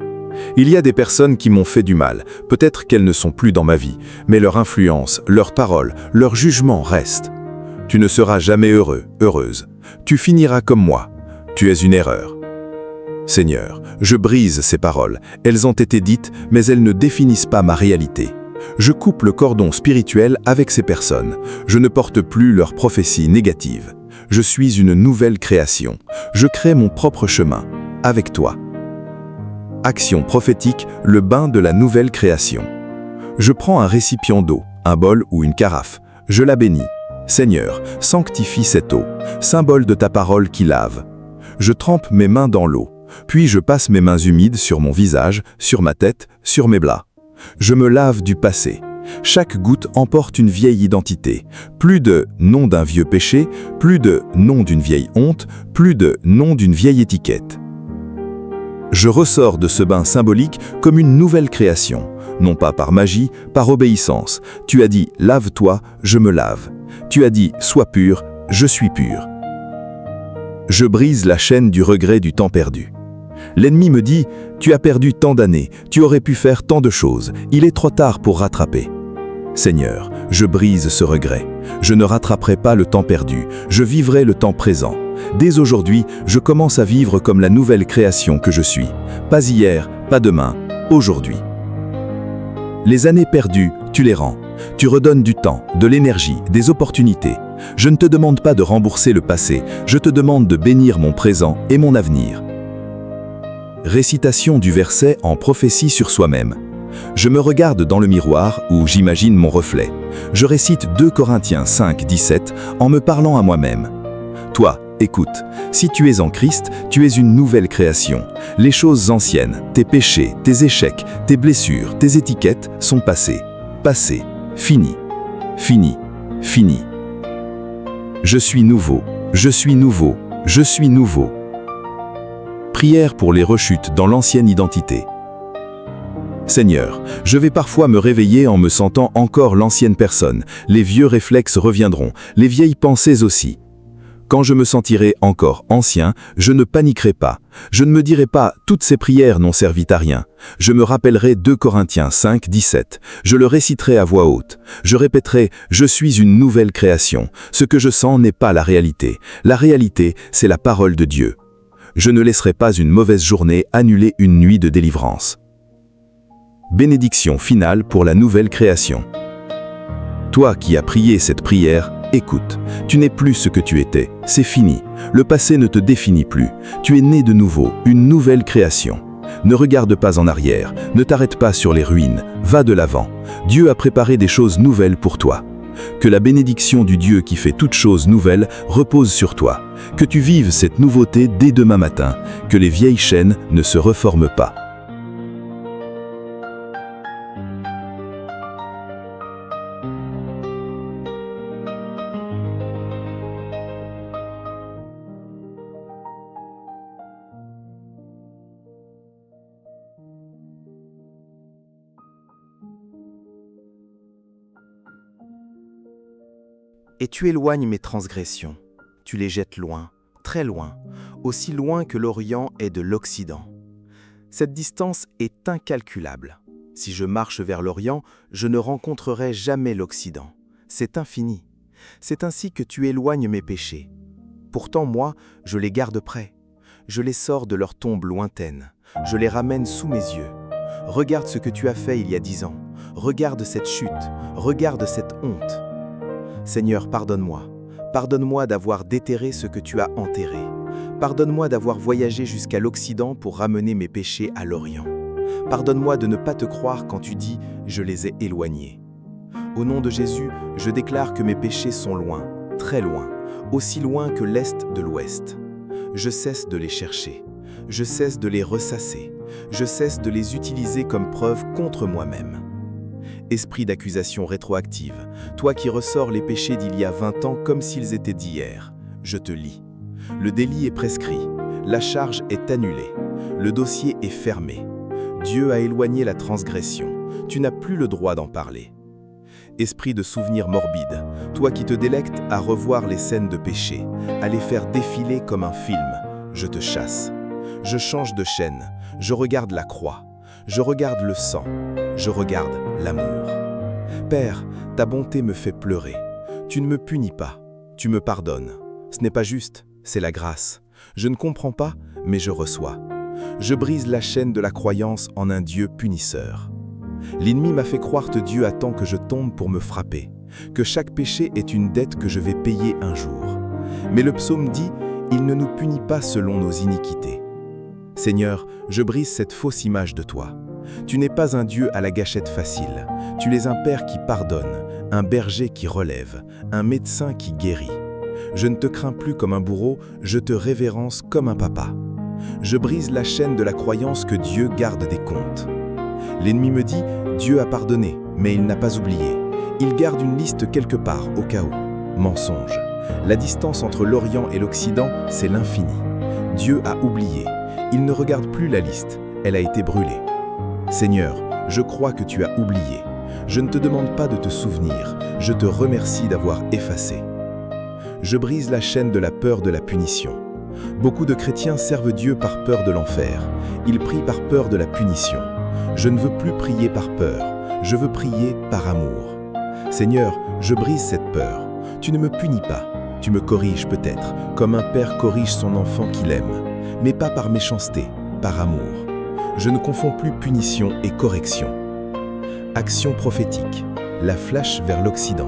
Il y a des personnes qui m'ont fait du mal. Peut-être qu'elles ne sont plus dans ma vie, mais leur influence, leurs paroles, leur jugement restent. Tu ne seras jamais heureux, heureuse. Tu finiras comme moi. Tu es une erreur. Seigneur, je brise ces paroles. Elles ont été dites, mais elles ne définissent pas ma réalité. Je coupe le cordon spirituel avec ces personnes. Je ne porte plus leurs prophéties négatives. Je suis une nouvelle création. Je crée mon propre chemin, avec toi. Action prophétique, le bain de la nouvelle création. Je prends un récipient d'eau, un bol ou une carafe. Je la bénis. Seigneur, sanctifie cette eau, symbole de ta parole qui lave. Je trempe mes mains dans l'eau, puis je passe mes mains humides sur mon visage, sur ma tête, sur mes bras. Je me lave du passé. Chaque goutte emporte une vieille identité. Plus de nom d'un vieux péché, plus de nom d'une vieille honte, plus de nom d'une vieille étiquette. Je ressors de ce bain symbolique comme une nouvelle création, non pas par magie, par obéissance. Tu as dit « lave-toi, je me lave ». Tu as dit « sois pur, je suis pur ». Je brise la chaîne du regret du temps perdu. L'ennemi me dit « tu as perdu tant d'années, tu aurais pu faire tant de choses, il est trop tard pour rattraper ». Seigneur, je brise ce regret. Je ne rattraperai pas le temps perdu, je vivrai le temps présent. Dès aujourd'hui, je commence à vivre comme la nouvelle création que je suis. Pas hier, pas demain, aujourd'hui. Les années perdues, tu les rends. Tu redonnes du temps, de l'énergie, des opportunités. Je ne te demande pas de rembourser le passé, je te demande de bénir mon présent et mon avenir. Récitation du verset en prophétie sur soi-même. Je me regarde dans le miroir où j'imagine mon reflet. Je récite 2 Corinthiens 5, 17 en me parlant à moi-même. Toi, écoute, si tu es en Christ, tu es une nouvelle création. Les choses anciennes, tes péchés, tes échecs, tes blessures, tes étiquettes sont passées. Passé, fini, fini, fini. Je suis nouveau, je suis nouveau, je suis nouveau. Prière pour les rechutes dans l'ancienne identité. Seigneur, je vais parfois me réveiller en me sentant encore l'ancienne personne. Les vieux réflexes reviendront, les vieilles pensées aussi. Quand je me sentirai encore ancien, je ne paniquerai pas. Je ne me dirai pas « toutes ces prières n'ont servi à rien ». Je me rappellerai 2 Corinthiens 5, 17. Je le réciterai à voix haute. Je répéterai « je suis une nouvelle création ». Ce que je sens n'est pas la réalité. La réalité, c'est la parole de Dieu. Je ne laisserai pas une mauvaise journée annuler une nuit de délivrance. Bénédiction finale pour la nouvelle création. Toi qui as prié cette prière, écoute, tu n'es plus ce que tu étais, c'est fini. Le passé ne te définit plus. Tu es né de nouveau, une nouvelle création. Ne regarde pas en arrière, ne t'arrête pas sur les ruines, va de l'avant. Dieu a préparé des choses nouvelles pour toi. Que la bénédiction du Dieu qui fait toutes choses nouvelles repose sur toi. Que tu vives cette nouveauté dès demain matin. Que les vieilles chaînes ne se reforment pas. Et tu éloignes mes transgressions, tu les jettes loin, très loin, aussi loin que l'Orient est de l'Occident. Cette distance est incalculable. Si je marche vers l'Orient, je ne rencontrerai jamais l'Occident. C'est infini. C'est ainsi que tu éloignes mes péchés. Pourtant moi, je les garde près. Je les sors de leur tombe lointaine. Je les ramène sous mes yeux. Regarde ce que tu as fait il y a 10 ans. Regarde cette chute. Regarde cette honte. Seigneur, pardonne-moi. Pardonne-moi d'avoir déterré ce que tu as enterré. Pardonne-moi d'avoir voyagé jusqu'à l'Occident pour ramener mes péchés à l'Orient. Pardonne-moi de ne pas te croire quand tu dis « je les ai éloignés ». Au nom de Jésus, je déclare que mes péchés sont loin, très loin, aussi loin que l'Est de l'Ouest. Je cesse de les chercher. Je cesse de les ressasser. Je cesse de les utiliser comme preuve contre moi-même. Esprit d'accusation rétroactive, toi qui ressors les péchés d'il y a 20 ans comme s'ils étaient d'hier, je te lis. Le délit est prescrit, la charge est annulée, le dossier est fermé. Dieu a éloigné la transgression, tu n'as plus le droit d'en parler. Esprit de souvenir morbide, toi qui te délectes à revoir les scènes de péché, à les faire défiler comme un film, je te chasse. Je change de chaîne, je regarde la croix. Je regarde le sang, je regarde l'amour. Père, ta bonté me fait pleurer. Tu ne me punis pas, tu me pardonnes. Ce n'est pas juste, c'est la grâce. Je ne comprends pas, mais je reçois. Je brise la chaîne de la croyance en un Dieu punisseur. L'ennemi m'a fait croire que Dieu attend que je tombe pour me frapper, que chaque péché est une dette que je vais payer un jour. Mais le psaume dit, il ne nous punit pas selon nos iniquités. Seigneur, je brise cette fausse image de toi. Tu n'es pas un Dieu à la gâchette facile. Tu es un Père qui pardonne, un berger qui relève, un médecin qui guérit. Je ne te crains plus comme un bourreau, je te révérence comme un papa. Je brise la chaîne de la croyance que Dieu garde des comptes. L'ennemi me dit, Dieu a pardonné, mais il n'a pas oublié. Il garde une liste quelque part au cas où. Mensonge. La distance entre l'Orient et l'Occident, c'est l'infini. Dieu a oublié. Il ne regarde plus la liste, elle a été brûlée. Seigneur, je crois que tu as oublié. Je ne te demande pas de te souvenir, je te remercie d'avoir effacé. Je brise la chaîne de la peur de la punition. Beaucoup de chrétiens servent Dieu par peur de l'enfer. Ils prient par peur de la punition. Je ne veux plus prier par peur, je veux prier par amour. Seigneur, je brise cette peur. Tu ne me punis pas, tu me corriges peut-être, comme un père corrige son enfant qu'il aime. Mais pas par méchanceté, par amour. Je ne confonds plus punition et correction. Action prophétique, la flash vers l'Occident.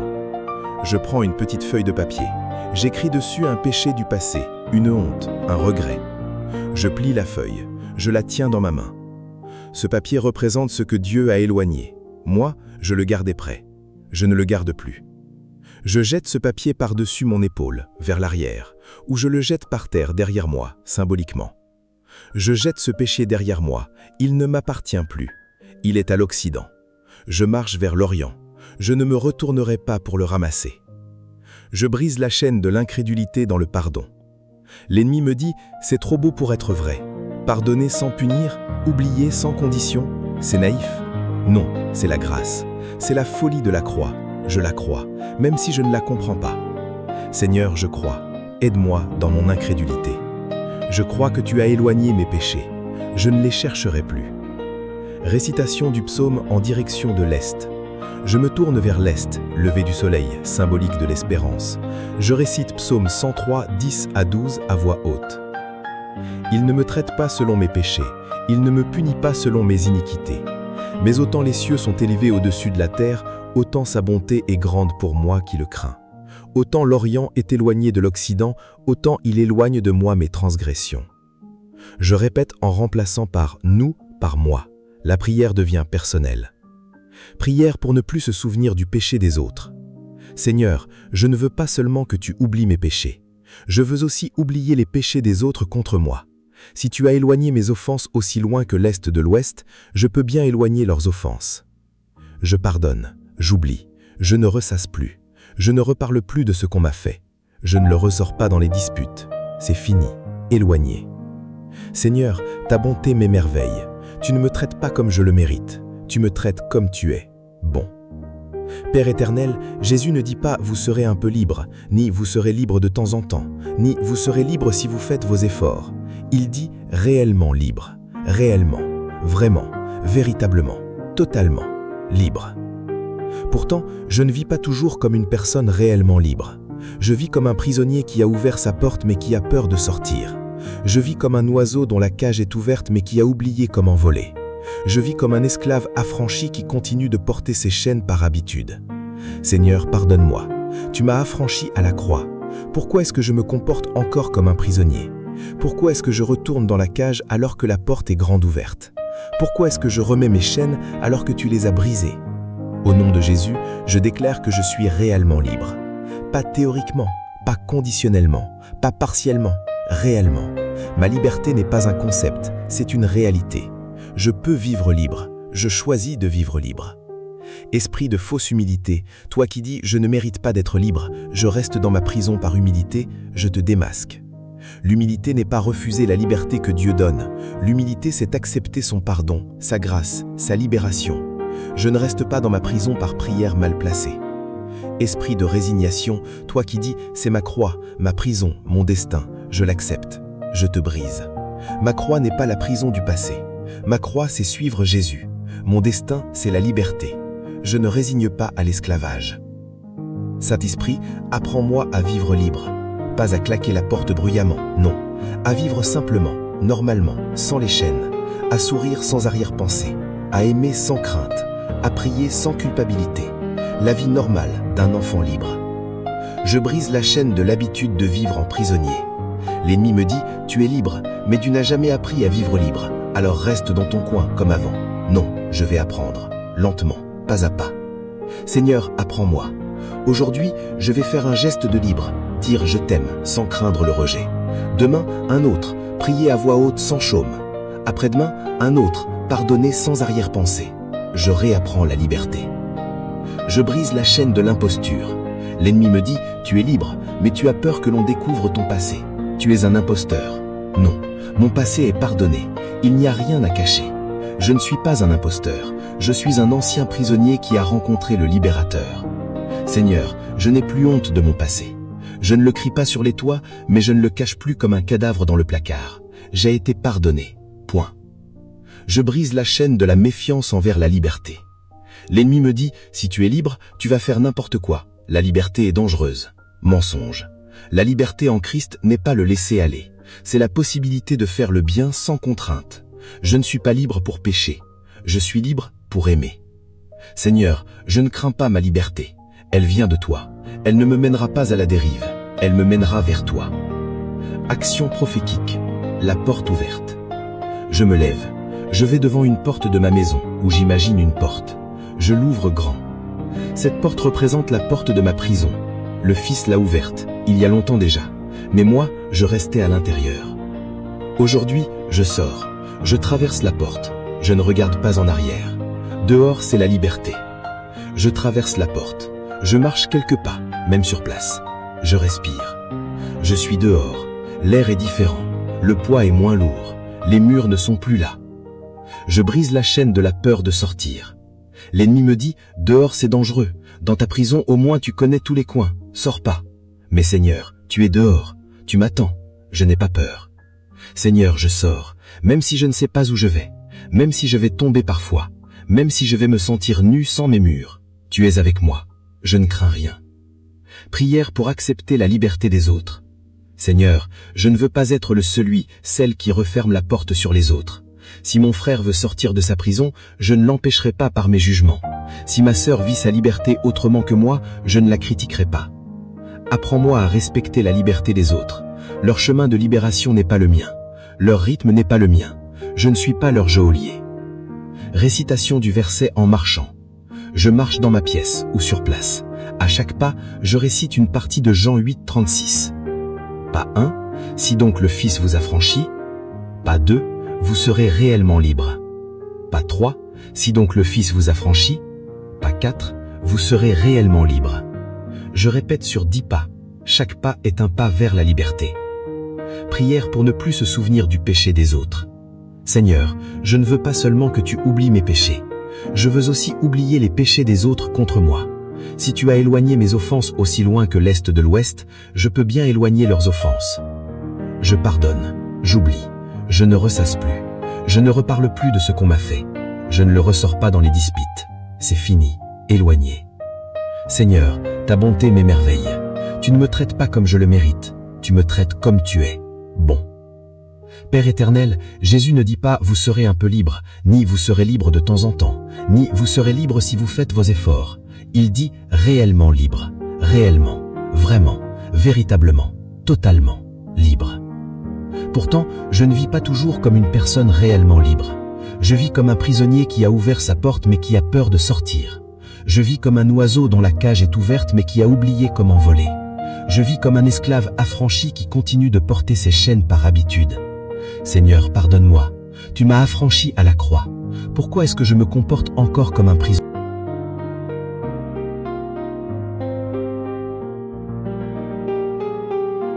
Je prends une petite feuille de papier. J'écris dessus un péché du passé, une honte, un regret. Je plie la feuille, je la tiens dans ma main. Ce papier représente ce que Dieu a éloigné. Moi, je le gardais prêt. Je ne le garde plus. Je jette ce papier par-dessus mon épaule, vers l'arrière, ou je le jette par terre derrière moi, symboliquement. Je jette ce péché derrière moi, il ne m'appartient plus. Il est à l'Occident. Je marche vers l'Orient. Je ne me retournerai pas pour le ramasser. Je brise la chaîne de l'incrédulité dans le pardon. L'ennemi me dit, c'est trop beau pour être vrai. Pardonner sans punir, oublier sans condition, c'est naïf. Non, c'est la grâce. C'est la folie de la croix. Je la crois, même si je ne la comprends pas. Seigneur, je crois. Aide-moi dans mon incrédulité. Je crois que tu as éloigné mes péchés. Je ne les chercherai plus. Récitation du psaume en direction de l'Est. Je me tourne vers l'Est, lever du soleil, symbolique de l'espérance. Je récite psaume 103, 10 à 12 à voix haute. Il ne me traite pas selon mes péchés, il ne me punit pas selon mes iniquités. Mais autant les cieux sont élevés au-dessus de la terre, autant sa bonté est grande pour moi qui le crains. Autant l'Orient est éloigné de l'Occident, autant il éloigne de moi mes transgressions. Je répète en remplaçant par « nous » par « moi ». La prière devient personnelle. Prière pour ne plus se souvenir du péché des autres. Seigneur, je ne veux pas seulement que tu oublies mes péchés. Je veux aussi oublier les péchés des autres contre moi. Si tu as éloigné mes offenses aussi loin que l'est de l'ouest, je peux bien éloigner leurs offenses. Je pardonne, j'oublie, je ne ressasse plus, je ne reparle plus de ce qu'on m'a fait. Je ne le ressors pas dans les disputes. C'est fini, éloigné. Seigneur, ta bonté m'émerveille. Tu ne me traites pas comme je le mérite. Tu me traites comme tu es, bon. Père éternel, Jésus ne dit pas « vous serez un peu libre », ni « vous serez libre de temps en temps », ni « vous serez libre si vous faites vos efforts ». Il dit « réellement libre », réellement, vraiment, véritablement, totalement, libre. Pourtant, je ne vis pas toujours comme une personne réellement libre. Je vis comme un prisonnier qui a ouvert sa porte mais qui a peur de sortir. Je vis comme un oiseau dont la cage est ouverte mais qui a oublié comment voler. Je vis comme un esclave affranchi qui continue de porter ses chaînes par habitude. Seigneur, pardonne-moi. Tu m'as affranchi à la croix. Pourquoi est-ce que je me comporte encore comme un prisonnier? Pourquoi est-ce que je retourne dans la cage alors que la porte est grande ouverte? Pourquoi est-ce que je remets mes chaînes alors que tu les as brisées? Au nom de Jésus, je déclare que je suis réellement libre. Pas théoriquement, pas conditionnellement, pas partiellement, réellement. Ma liberté n'est pas un concept, c'est une réalité. Je peux vivre libre, je choisis de vivre libre. Esprit de fausse humilité, toi qui dis « je ne mérite pas d'être libre, je reste dans ma prison par humilité », je te démasque. L'humilité n'est pas refuser la liberté que Dieu donne. L'humilité, c'est accepter son pardon, sa grâce, sa libération. Je ne reste pas dans ma prison par prière mal placée. Esprit de résignation, toi qui dis « c'est ma croix, ma prison, mon destin, je l'accepte », je te brise. Ma croix n'est pas la prison du passé. Ma croix, c'est suivre Jésus. Mon destin, c'est la liberté. Je ne résigne pas à l'esclavage. Saint-Esprit, apprends-moi à vivre libre. Pas à claquer la porte bruyamment, non. À vivre simplement, normalement, sans les chaînes. À sourire sans arrière-pensée. À aimer sans crainte. À prier sans culpabilité. La vie normale d'un enfant libre. Je brise la chaîne de l'habitude de vivre en prisonnier. L'ennemi me dit « tu es libre, mais tu n'as jamais appris à vivre libre. Alors reste dans ton coin comme avant. » Non, je vais apprendre, lentement, pas à pas. Seigneur, apprends-moi. Aujourd'hui, je vais faire un geste de libre, dire « je t'aime » sans craindre le rejet. Demain, un autre, prier à voix haute sans chaume. Après-demain, un autre, pardonner sans arrière-pensée. Je réapprends la liberté. Je brise la chaîne de l'imposture. L'ennemi me dit « tu es libre, mais tu as peur que l'on découvre ton passé. Tu es un imposteur. » Non, mon passé est pardonné. Il n'y a rien à cacher. Je ne suis pas un imposteur. Je suis un ancien prisonnier qui a rencontré le libérateur. Seigneur, je n'ai plus honte de mon passé. Je ne le crie pas sur les toits, mais je ne le cache plus comme un cadavre dans le placard. J'ai été pardonné. Point. Je brise la chaîne de la méfiance envers la liberté. L'ennemi me dit, si tu es libre, tu vas faire n'importe quoi. La liberté est dangereuse. Mensonge. La liberté en Christ n'est pas le laisser aller. C'est la possibilité de faire le bien sans contrainte. Je ne suis pas libre pour pécher. Je suis libre pour aimer. Seigneur, je ne crains pas ma liberté. Elle vient de toi. Elle ne me mènera pas à la dérive. Elle me mènera vers toi. Action prophétique. La porte ouverte. Je me lève. Je vais devant une porte de ma maison, où j'imagine une porte. Je l'ouvre grand. Cette porte représente la porte de ma prison. Le Fils l'a ouverte, il y a longtemps déjà. Mais moi, je restais à l'intérieur. Aujourd'hui, je sors. Je traverse la porte. Je ne regarde pas en arrière. Dehors, c'est la liberté. Je traverse la porte. Je marche quelques pas, même sur place. Je respire. Je suis dehors. L'air est différent. Le poids est moins lourd. Les murs ne sont plus là. Je brise la chaîne de la peur de sortir. L'ennemi me dit, dehors c'est dangereux. Dans ta prison, au moins tu connais tous les coins. Sors pas. Mais Seigneur, tu es dehors. Tu m'attends. Je n'ai pas peur. Seigneur, je sors. Même si je ne sais pas où je vais. Même si je vais tomber parfois. Même si je vais me sentir nu sans mes murs. Tu es avec moi. Je ne crains rien. Prière pour accepter la liberté des autres. Seigneur, je ne veux pas être celle qui referme la porte sur les autres. Si mon frère veut sortir de sa prison, je ne l'empêcherai pas par mes jugements. Si ma sœur vit sa liberté autrement que moi, je ne la critiquerai pas. Apprends-moi à respecter la liberté des autres. Leur chemin de libération n'est pas le mien. Leur rythme n'est pas le mien. Je ne suis pas leur geôlier. Récitation du verset en marchant. Je marche dans ma pièce ou sur place. À chaque pas, je récite une partie de Jean 8, 36. Pas 1, si donc le Fils vous affranchit. Pas 2, vous serez réellement libre. Pas 3, si donc le Fils vous affranchit. Pas 4, vous serez réellement libre. Je répète sur 10 pas. Chaque pas est un pas vers la liberté. Prière pour ne plus se souvenir du péché des autres. Seigneur, je ne veux pas seulement que tu oublies mes péchés. Je veux aussi oublier les péchés des autres contre moi. Si tu as éloigné mes offenses aussi loin que l'est de l'ouest, je peux bien éloigner leurs offenses. Je pardonne, j'oublie, je ne ressasse plus, je ne reparle plus de ce qu'on m'a fait. Je ne le ressors pas dans les disputes. C'est fini, éloigné. Seigneur, ta bonté m'émerveille. Tu ne me traites pas comme je le mérite, tu me traites comme tu es, bon. Père éternel, Jésus ne dit pas « vous serez un peu libre », ni « vous serez libre de temps en temps », ni « vous serez libre si vous faites vos efforts ». Il dit « réellement libre », réellement, vraiment, véritablement, totalement libre. Pourtant, je ne vis pas toujours comme une personne réellement libre. Je vis comme un prisonnier qui a ouvert sa porte mais qui a peur de sortir. Je vis comme un oiseau dont la cage est ouverte mais qui a oublié comment voler. Je vis comme un esclave affranchi qui continue de porter ses chaînes par habitude. Seigneur, pardonne-moi. Tu m'as affranchi à la croix. Pourquoi est-ce que je me comporte encore comme un prisonnier?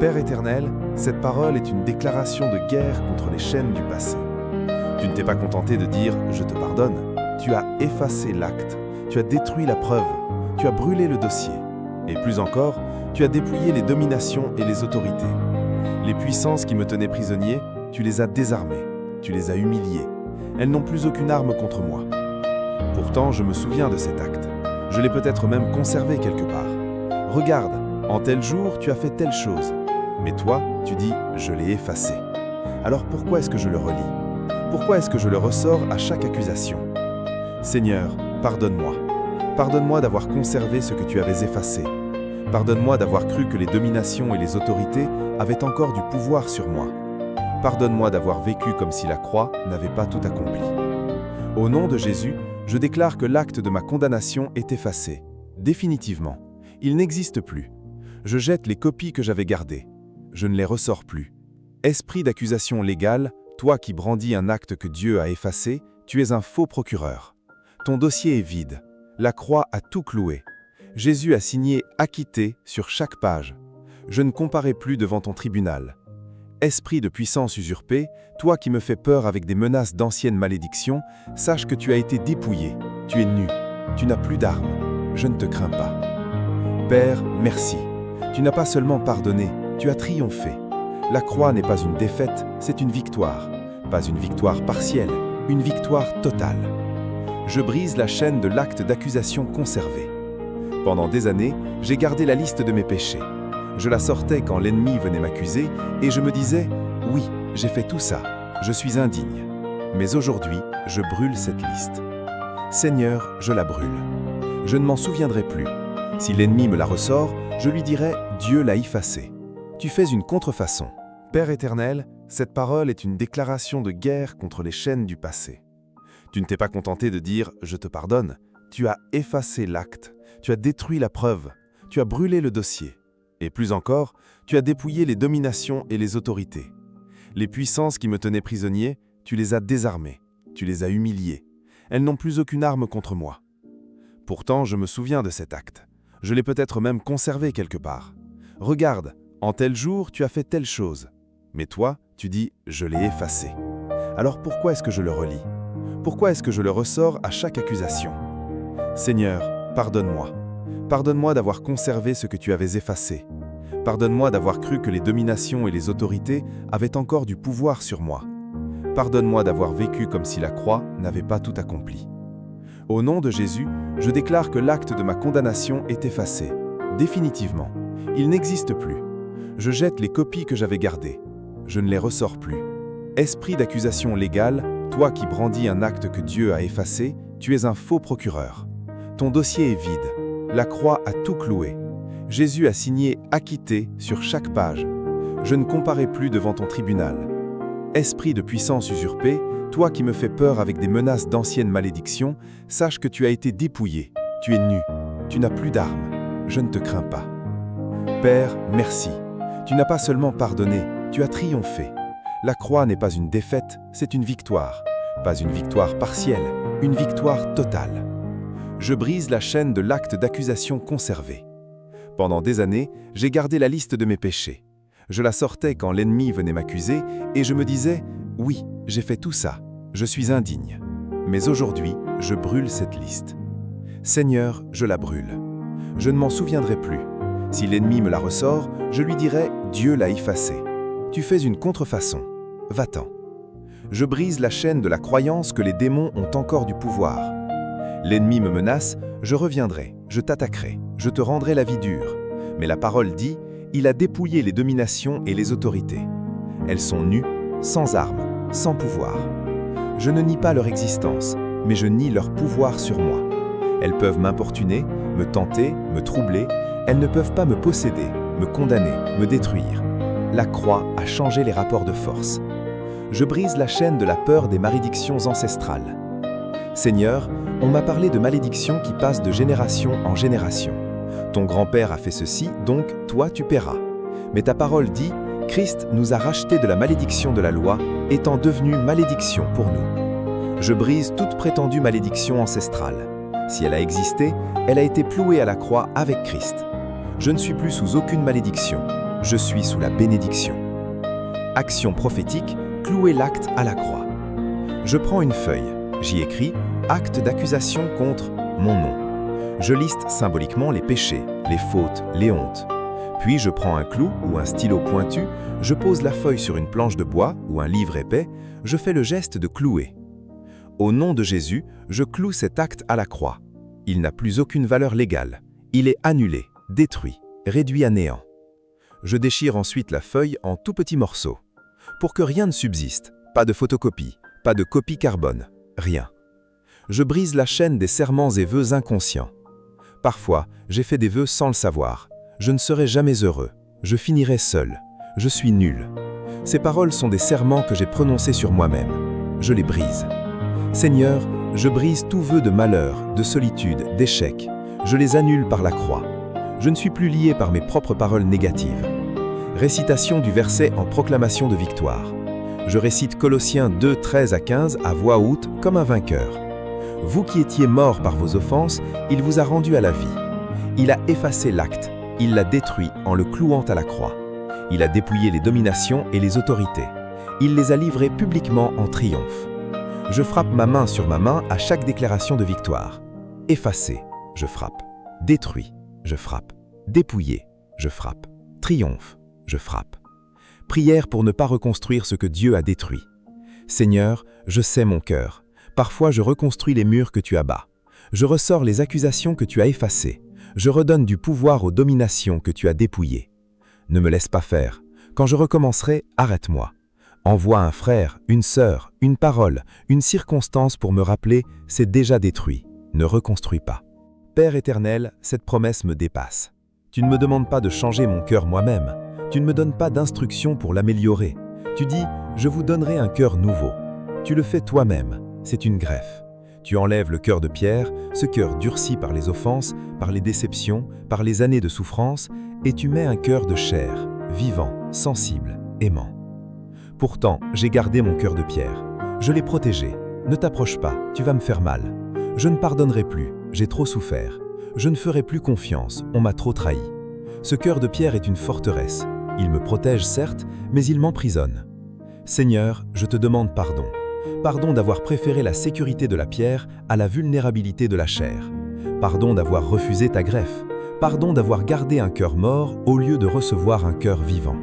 Père éternel, cette parole est une déclaration de guerre contre les chaînes du passé. Tu ne t'es pas contenté de dire « je te pardonne ». Tu as effacé l'acte, tu as détruit la preuve, tu as brûlé le dossier. Et plus encore, tu as dépouillé les dominations et les autorités. Les puissances qui me tenaient prisonnier, tu les as désarmées, tu les as humiliées. Elles n'ont plus aucune arme contre moi. Pourtant, je me souviens de cet acte. Je l'ai peut-être même conservé quelque part. Regarde, en tel jour, tu as fait telle chose. Mais toi, tu dis « je l'ai effacé ». Alors pourquoi est-ce que je le relis? Pourquoi est-ce que je le ressors à chaque accusation? Seigneur, pardonne-moi. Pardonne-moi d'avoir conservé ce que tu avais effacé. Pardonne-moi d'avoir cru que les dominations et les autorités avaient encore du pouvoir sur moi. Pardonne-moi d'avoir vécu comme si la croix n'avait pas tout accompli. Au nom de Jésus, je déclare que l'acte de ma condamnation est effacé. Définitivement. Il n'existe plus. Je jette les copies que j'avais gardées. Je ne les ressors plus. Esprit d'accusation légale, toi qui brandis un acte que Dieu a effacé, tu es un faux procureur. Ton dossier est vide. La croix a tout cloué. Jésus a signé « acquitté » sur chaque page. Je ne comparais plus devant ton tribunal. Esprit de puissance usurpée, toi qui me fais peur avec des menaces d'anciennes malédictions, sache que tu as été dépouillé. Tu es nu. Tu n'as plus d'armes. Je ne te crains pas. Père, merci. Tu n'as pas seulement pardonné, tu as triomphé. La croix n'est pas une défaite, c'est une victoire. Pas une victoire partielle, une victoire totale. Je brise la chaîne de l'acte d'accusation conservé. Pendant des années, j'ai gardé la liste de mes péchés. Je la sortais quand l'ennemi venait m'accuser et je me disais « oui, j'ai fait tout ça, je suis indigne ». Mais aujourd'hui, je brûle cette liste. Seigneur, je la brûle. Je ne m'en souviendrai plus. Si l'ennemi me la ressort, je lui dirai « Dieu l'a effacé ». Tu fais une contrefaçon. Père éternel, cette parole est une déclaration de guerre contre les chaînes du passé. Tu ne t'es pas contenté de dire « je te pardonne ». Tu as effacé l'acte, tu as détruit la preuve, tu as brûlé le dossier. Et plus encore, tu as dépouillé les dominations et les autorités. Les puissances qui me tenaient prisonnier, tu les as désarmées, tu les as humiliées. Elles n'ont plus aucune arme contre moi. Pourtant, je me souviens de cet acte. Je l'ai peut-être même conservé quelque part. Regarde, en tel jour, tu as fait telle chose. Mais toi, tu dis « je l'ai effacé ». Alors pourquoi est-ce que je le relis? Pourquoi est-ce que je le ressors à chaque accusation? Seigneur, pardonne-moi. Pardonne-moi d'avoir conservé ce que tu avais effacé. Pardonne-moi d'avoir cru que les dominations et les autorités avaient encore du pouvoir sur moi. Pardonne-moi d'avoir vécu comme si la croix n'avait pas tout accompli. Au nom de Jésus, je déclare que l'acte de ma condamnation est effacé. Définitivement. Il n'existe plus. Je jette les copies que j'avais gardées. Je ne les ressors plus. Esprit d'accusation légale, toi qui brandis un acte que Dieu a effacé, tu es un faux procureur. Ton dossier est vide. La croix a tout cloué. Jésus a signé « acquitté » sur chaque page. Je ne comparais plus devant ton tribunal. Esprit de puissance usurpée, toi qui me fais peur avec des menaces d'anciennes malédictions, sache que tu as été dépouillé. Tu es nu. Tu n'as plus d'armes. je ne te crains pas. Père, merci. Tu n'as pas seulement pardonné, tu as triomphé. La croix n'est pas une défaite, c'est une victoire. Pas une victoire partielle, une victoire totale. Je brise la chaîne de l'acte d'accusation conservé. Pendant des années, j'ai gardé la liste de mes péchés. Je la sortais quand l'ennemi venait m'accuser et je me disais « Oui, j'ai fait tout ça, je suis indigne. » Mais aujourd'hui, je brûle cette liste. Seigneur, je la brûle. Je ne m'en souviendrai plus. Si l'ennemi me la ressort, je lui dirai « Dieu l'a effacée. Tu fais une contrefaçon. Va-t'en. » Je brise la chaîne de la croyance que les démons ont encore du pouvoir. L'ennemi me menace, je reviendrai, je t'attaquerai, je te rendrai la vie dure. Mais la parole dit, il a dépouillé les dominations et les autorités. Elles sont nues, sans armes, sans pouvoir. Je ne nie pas leur existence, mais je nie leur pouvoir sur moi. Elles peuvent m'importuner, me tenter, me troubler, elles ne peuvent pas me posséder, me condamner, me détruire. La croix a changé les rapports de force. Je brise la chaîne de la peur des malédictions ancestrales. Seigneur, on m'a parlé de malédictions qui passent de génération en génération. Ton grand-père a fait ceci, donc toi tu paieras. Mais ta parole dit, Christ nous a rachetés de la malédiction de la loi, étant devenu malédiction pour nous. Je brise toute prétendue malédiction ancestrale. Si elle a existé, elle a été clouée à la croix avec Christ. Je ne suis plus sous aucune malédiction, je suis sous la bénédiction. Action prophétique, clouer l'acte à la croix. Je prends une feuille, j'y écris « Acte d'accusation contre mon nom ». Je liste symboliquement les péchés, les fautes, les hontes. Puis je prends un clou ou un stylo pointu, je pose la feuille sur une planche de bois ou un livre épais, je fais le geste de clouer. Au nom de Jésus, je cloue cet acte à la croix. Il n'a plus aucune valeur légale. Il est annulé, détruit, réduit à néant. Je déchire ensuite la feuille en tout petits morceaux. Pour que rien ne subsiste, pas de photocopie, pas de copie carbone, rien. Je brise la chaîne des serments et vœux inconscients. Parfois, j'ai fait des vœux sans le savoir. Je ne serai jamais heureux. Je finirai seul. Je suis nul. Ces paroles sont des serments que j'ai prononcés sur moi-même. Je les brise. Seigneur, je brise tout vœu de malheur, de solitude, d'échec. Je les annule par la croix. Je ne suis plus lié par mes propres paroles négatives. Récitation du verset en proclamation de victoire. Je récite Colossiens 2, 13 à 15 à voix haute comme un vainqueur. Vous qui étiez morts par vos offenses, il vous a rendu à la vie. Il a effacé l'acte, il l'a détruit en le clouant à la croix. Il a dépouillé les dominations et les autorités. Il les a livrées publiquement en triomphe. Je frappe ma main sur ma main à chaque déclaration de victoire. Effacé, je frappe. Détruit, je frappe. Dépouillé, je frappe. Triomphe, je frappe. Prière pour ne pas reconstruire ce que Dieu a détruit. Seigneur, je sais mon cœur. Parfois je reconstruis les murs que tu abats. Je ressors les accusations que tu as effacées. Je redonne du pouvoir aux dominations que tu as dépouillées. Ne me laisse pas faire. Quand je recommencerai, arrête-moi. Envoie un frère, une sœur, une parole, une circonstance pour me rappeler « c'est déjà détruit, ne reconstruis pas ». Père éternel, cette promesse me dépasse. Tu ne me demandes pas de changer mon cœur moi-même. Tu ne me donnes pas d'instructions pour l'améliorer. Tu dis « je vous donnerai un cœur nouveau ». Tu le fais toi-même. C'est une greffe. Tu enlèves le cœur de pierre, ce cœur durci par les offenses, par les déceptions, par les années de souffrance, et tu mets un cœur de chair, vivant, sensible, aimant. Pourtant, j'ai gardé mon cœur de pierre. Je l'ai protégé. Ne t'approche pas, tu vas me faire mal. Je ne pardonnerai plus, j'ai trop souffert. Je ne ferai plus confiance, on m'a trop trahi. Ce cœur de pierre est une forteresse. Il me protège certes, mais il m'emprisonne. Seigneur, je te demande pardon. Pardon d'avoir préféré la sécurité de la pierre à la vulnérabilité de la chair. Pardon d'avoir refusé ta greffe. Pardon d'avoir gardé un cœur mort au lieu de recevoir un cœur vivant.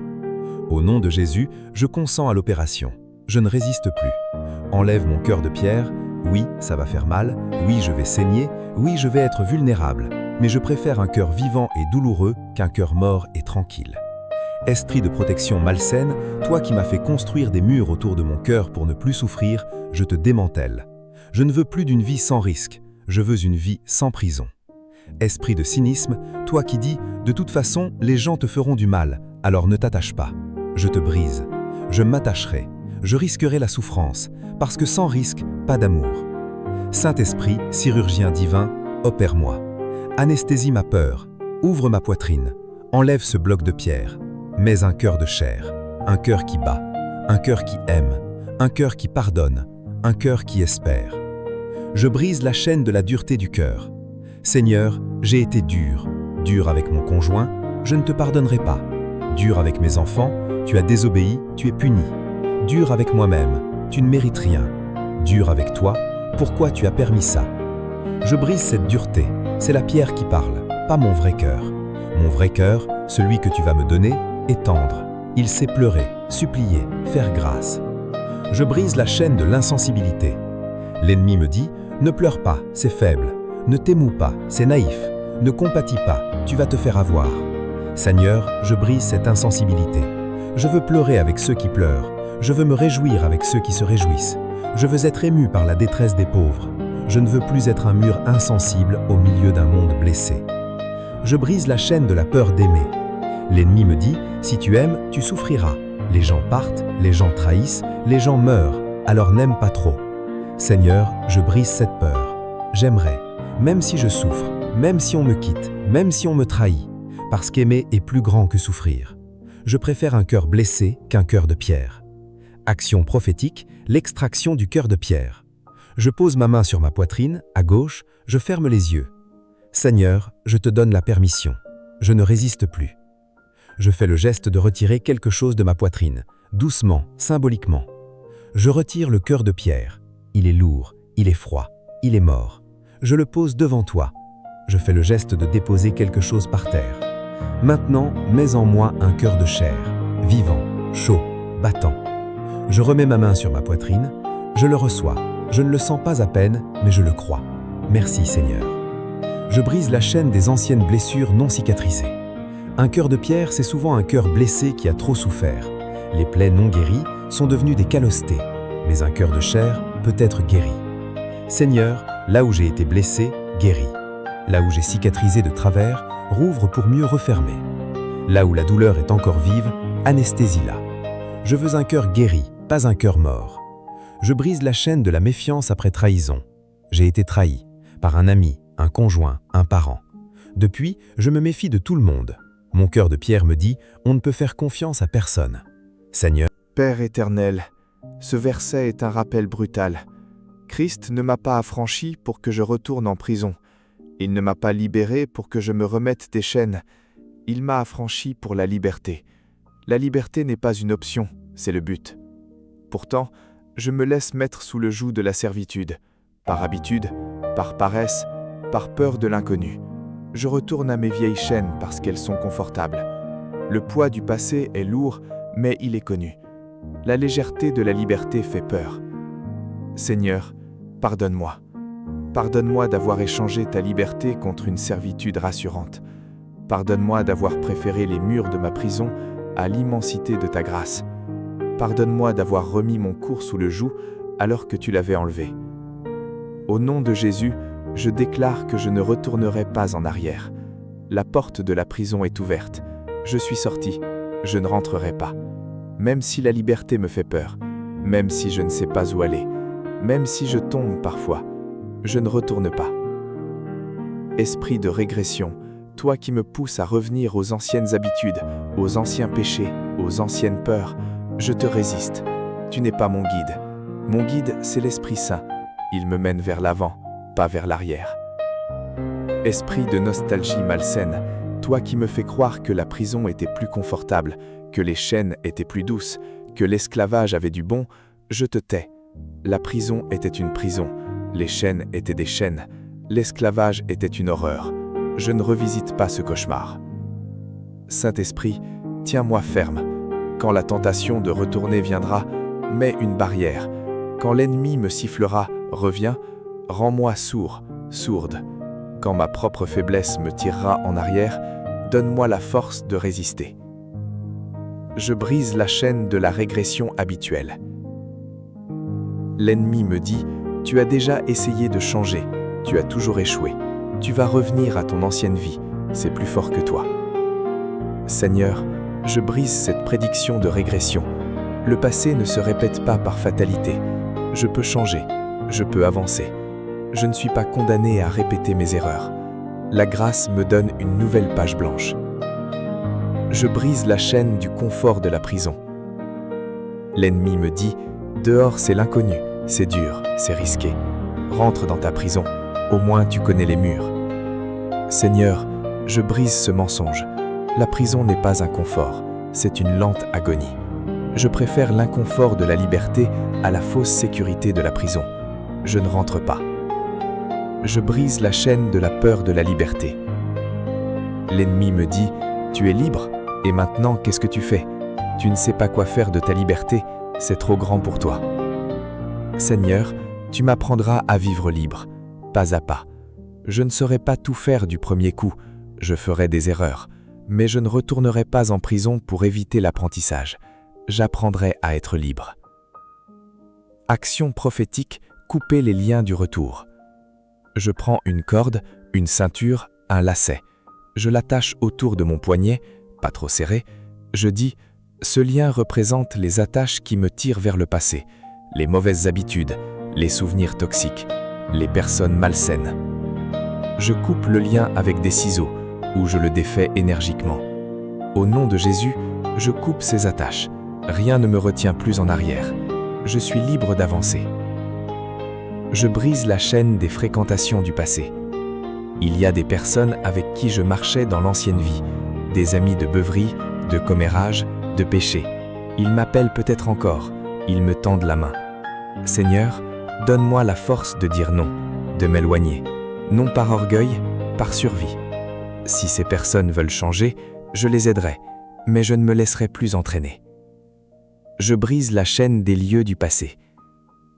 Au nom de Jésus, je consens à l'opération. Je ne résiste plus. Enlève mon cœur de pierre. Oui, ça va faire mal. Oui, je vais saigner. Oui, je vais être vulnérable. Mais je préfère un cœur vivant et douloureux qu'un cœur mort et tranquille. Esprit de protection malsaine, toi qui m'as fait construire des murs autour de mon cœur pour ne plus souffrir, je te démantèle. Je ne veux plus d'une vie sans risque, je veux une vie sans prison. Esprit de cynisme, toi qui dis « de toute façon, les gens te feront du mal, alors ne t'attache pas ». Je te brise, je m'attacherai, je risquerai la souffrance, parce que sans risque, pas d'amour. Saint-Esprit, chirurgien divin, opère-moi. Anesthésie ma peur, Ouvre ma poitrine, enlève ce bloc de pierre, mets un cœur de chair, un cœur qui bat, un cœur qui aime, un cœur qui pardonne, un cœur qui espère. Je brise la chaîne de la dureté du cœur. Seigneur, j'ai été dur, dur avec mon conjoint, je ne te pardonnerai pas. Dur avec mes enfants, tu as désobéi, tu es puni. Dur avec moi-même, tu ne mérites rien. Dur avec toi, pourquoi tu as permis ça? Je brise cette dureté, c'est la pierre qui parle, pas mon vrai cœur. Mon vrai cœur, celui que tu vas me donner, est tendre. Il sait pleurer, supplier, faire grâce. Je brise la chaîne de l'insensibilité. L'ennemi me dit, ne pleure pas, c'est faible. Ne t'émoue pas, c'est naïf. Ne compatis pas, tu vas te faire avoir. Seigneur, je brise cette insensibilité. Je veux pleurer avec ceux qui pleurent. Je veux me réjouir avec ceux qui se réjouissent. Je veux être ému par la détresse des pauvres. Je ne veux plus être un mur insensible au milieu d'un monde blessé. Je brise la chaîne de la peur d'aimer. L'ennemi me dit, si tu aimes, tu souffriras. Les gens partent, les gens trahissent, les gens meurent, alors n'aime pas trop. Seigneur, je brise cette peur. J'aimerais, même si je souffre, même si on me quitte, même si on me trahit, parce qu'aimer est plus grand que souffrir. Je préfère un cœur blessé qu'un cœur de pierre. Action prophétique, l'extraction du cœur de pierre. Je pose ma main sur ma poitrine, à gauche, je ferme les yeux. Seigneur, je te donne la permission. Je ne résiste plus. Je fais le geste de retirer quelque chose de ma poitrine, doucement, symboliquement. Je retire le cœur de pierre. Il est lourd, il est froid, il est mort. Je le pose devant toi. Je fais le geste de déposer quelque chose par terre. Maintenant, mets en moi un cœur de chair, vivant, chaud, battant. Je remets ma main sur ma poitrine, je le reçois. Je ne le sens pas à peine, mais je le crois. Merci Seigneur. Je brise la chaîne des anciennes blessures non cicatrisées. Un cœur de pierre, c'est souvent un cœur blessé qui a trop souffert. Les plaies non guéries sont devenues des callosités, mais un cœur de chair peut être guéri. Seigneur, là où j'ai été blessé, guéris. Là où j'ai cicatrisé de travers, rouvre pour mieux refermer. Là où la douleur est encore vive, anesthésie-la. Je veux un cœur guéri, pas un cœur mort. Je brise la chaîne de la méfiance après trahison. J'ai été trahi par un ami, un conjoint, un parent. Depuis, je me méfie de tout le monde. Mon cœur de pierre me dit, on ne peut faire confiance à personne. Seigneur, Père éternel, ce verset est un rappel brutal. Christ ne m'a pas affranchi pour que je retourne en prison. Il ne m'a pas libéré pour que je me remette des chaînes. Il m'a affranchi pour la liberté. La liberté n'est pas une option, c'est le but. Pourtant, je me laisse mettre sous le joug de la servitude, par habitude, par paresse, par peur de l'inconnu. Je retourne à mes vieilles chaînes parce qu'elles sont confortables. Le poids du passé est lourd, mais il est connu. La légèreté de la liberté fait peur. Seigneur, pardonne-moi. Pardonne-moi d'avoir échangé ta liberté contre une servitude rassurante. Pardonne-moi d'avoir préféré les murs de ma prison à l'immensité de ta grâce. Pardonne-moi d'avoir remis mon cours sous le joug alors que tu l'avais enlevé. Au nom de Jésus, je déclare que je ne retournerai pas en arrière. La porte de la prison est ouverte. Je suis sorti. Je ne rentrerai pas. Même si la liberté me fait peur, même si je ne sais pas où aller, même si je tombe parfois, je ne retourne pas. Esprit de régression, toi qui me pousses à revenir aux anciennes habitudes, aux anciens péchés, aux anciennes peurs, je te résiste. Tu n'es pas mon guide. Mon guide, c'est l'Esprit Saint. Il me mène vers l'avant, pas vers l'arrière. Esprit de nostalgie malsaine, toi qui me fais croire que la prison était plus confortable, que les chaînes étaient plus douces, que l'esclavage avait du bon, je te tais. La prison était une prison, les chaînes étaient des chaînes, l'esclavage était une horreur. Je ne revisite pas ce cauchemar. Saint-Esprit, tiens-moi ferme. Quand la tentation de retourner viendra, mets une barrière. Quand l'ennemi me sifflera, reviens, rends-moi sourd, sourde. Quand ma propre faiblesse me tirera en arrière, donne-moi la force de résister. Je brise la chaîne de la régression habituelle. L'ennemi me dit, tu as déjà essayé de changer, tu as toujours échoué. Tu vas revenir à ton ancienne vie, c'est plus fort que toi. Seigneur, je brise cette prédiction de régression. Le passé ne se répète pas par fatalité. Je peux changer, je peux avancer. Je ne suis pas condamné à répéter mes erreurs. La grâce me donne une nouvelle page blanche. Je brise la chaîne du confort de la prison. L'ennemi me dit, dehors c'est l'inconnu, c'est dur, c'est risqué. Rentre dans ta prison, au moins tu connais les murs. Seigneur, je brise ce mensonge. La prison n'est pas un confort, c'est une lente agonie. Je préfère l'inconfort de la liberté à la fausse sécurité de la prison. Je ne rentre pas. Je brise la chaîne de la peur de la liberté. L'ennemi me dit, tu es libre, et maintenant qu'est-ce que tu fais? Tu ne sais pas quoi faire de ta liberté, c'est trop grand pour toi. Seigneur, tu m'apprendras à vivre libre, pas à pas. Je ne saurais pas tout faire du premier coup, je ferai des erreurs, mais je ne retournerai pas en prison pour éviter l'apprentissage. J'apprendrai à être libre. Action prophétique, couper les liens du retour. Je prends une corde, une ceinture, un lacet. Je l'attache autour de mon poignet, pas trop serré. Je dis, ce lien représente les attaches qui me tirent vers le passé, les mauvaises habitudes, les souvenirs toxiques, les personnes malsaines. Je coupe le lien avec des ciseaux, ou je le défais énergiquement. Au nom de Jésus, je coupe ces attaches. Rien ne me retient plus en arrière. Je suis libre d'avancer. Je brise la chaîne des fréquentations du passé. Il y a des personnes avec qui je marchais dans l'ancienne vie, des amis de beuverie, de commérage, de péché. Ils m'appellent peut-être encore, ils me tendent la main. Seigneur, donne-moi la force de dire non, de m'éloigner, non par orgueil, par survie. Si ces personnes veulent changer, je les aiderai, mais je ne me laisserai plus entraîner. Je brise la chaîne des lieux du passé.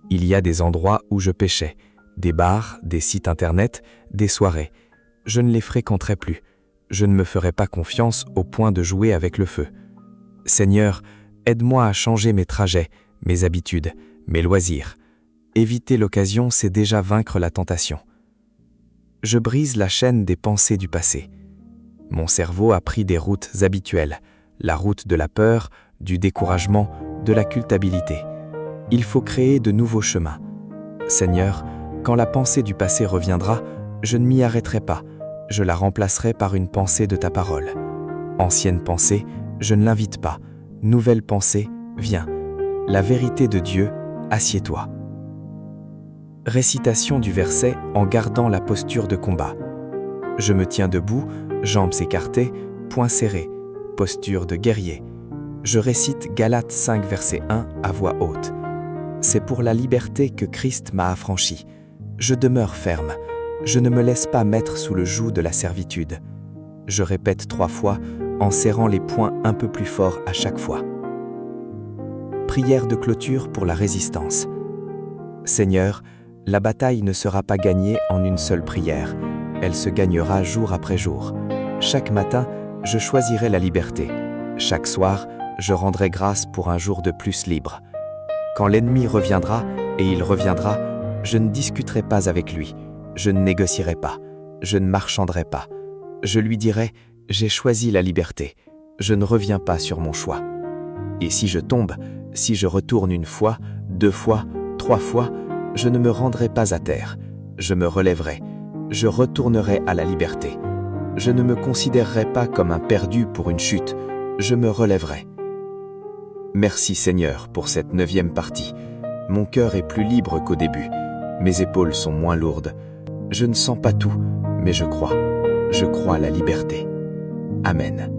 Il y a des endroits où je péchais, des bars, des sites internet, des soirées. Je ne les fréquenterai plus. Je ne me ferai pas confiance au point de jouer avec le feu. Seigneur, aide-moi à changer mes trajets, mes habitudes, mes loisirs. Éviter l'occasion, c'est déjà vaincre la tentation. Je brise la chaîne des pensées du passé. Mon cerveau a pris des routes habituelles, la route de la peur, du découragement, de la culpabilité. Il faut créer de nouveaux chemins. Seigneur, quand la pensée du passé reviendra, je ne m'y arrêterai pas. Je la remplacerai par une pensée de ta parole. Ancienne pensée, je ne l'invite pas. Nouvelle pensée, viens. La vérité de Dieu, assieds-toi. Récitation du verset en gardant la posture de combat. Je me tiens debout, jambes écartées, poings serrés, posture de guerrier. Je récite Galates 5 verset 1 à voix haute. C'est pour la liberté que Christ m'a affranchi. Je demeure ferme. Je ne me laisse pas mettre sous le joug de la servitude. Je répète 3 fois en serrant les poings un peu plus fort à chaque fois. Prière de clôture pour la résistance. Seigneur, la bataille ne sera pas gagnée en une seule prière. Elle se gagnera jour après jour. Chaque matin, je choisirai la liberté. Chaque soir, je rendrai grâce pour un jour de plus libre. Quand l'ennemi reviendra, et il reviendra, je ne discuterai pas avec lui. Je ne négocierai pas. Je ne marchanderai pas. Je lui dirai, j'ai choisi la liberté. Je ne reviens pas sur mon choix. Et si je tombe, si je retourne 1 fois, 2 fois, 3 fois, je ne me rendrai pas à terre. Je me relèverai. Je retournerai à la liberté. Je ne me considérerai pas comme un perdu pour une chute. Je me relèverai. Merci Seigneur pour cette 9e partie. Mon cœur est plus libre qu'au début. Mes épaules sont moins lourdes. Je ne sens pas tout, mais je crois. Je crois à la liberté. Amen.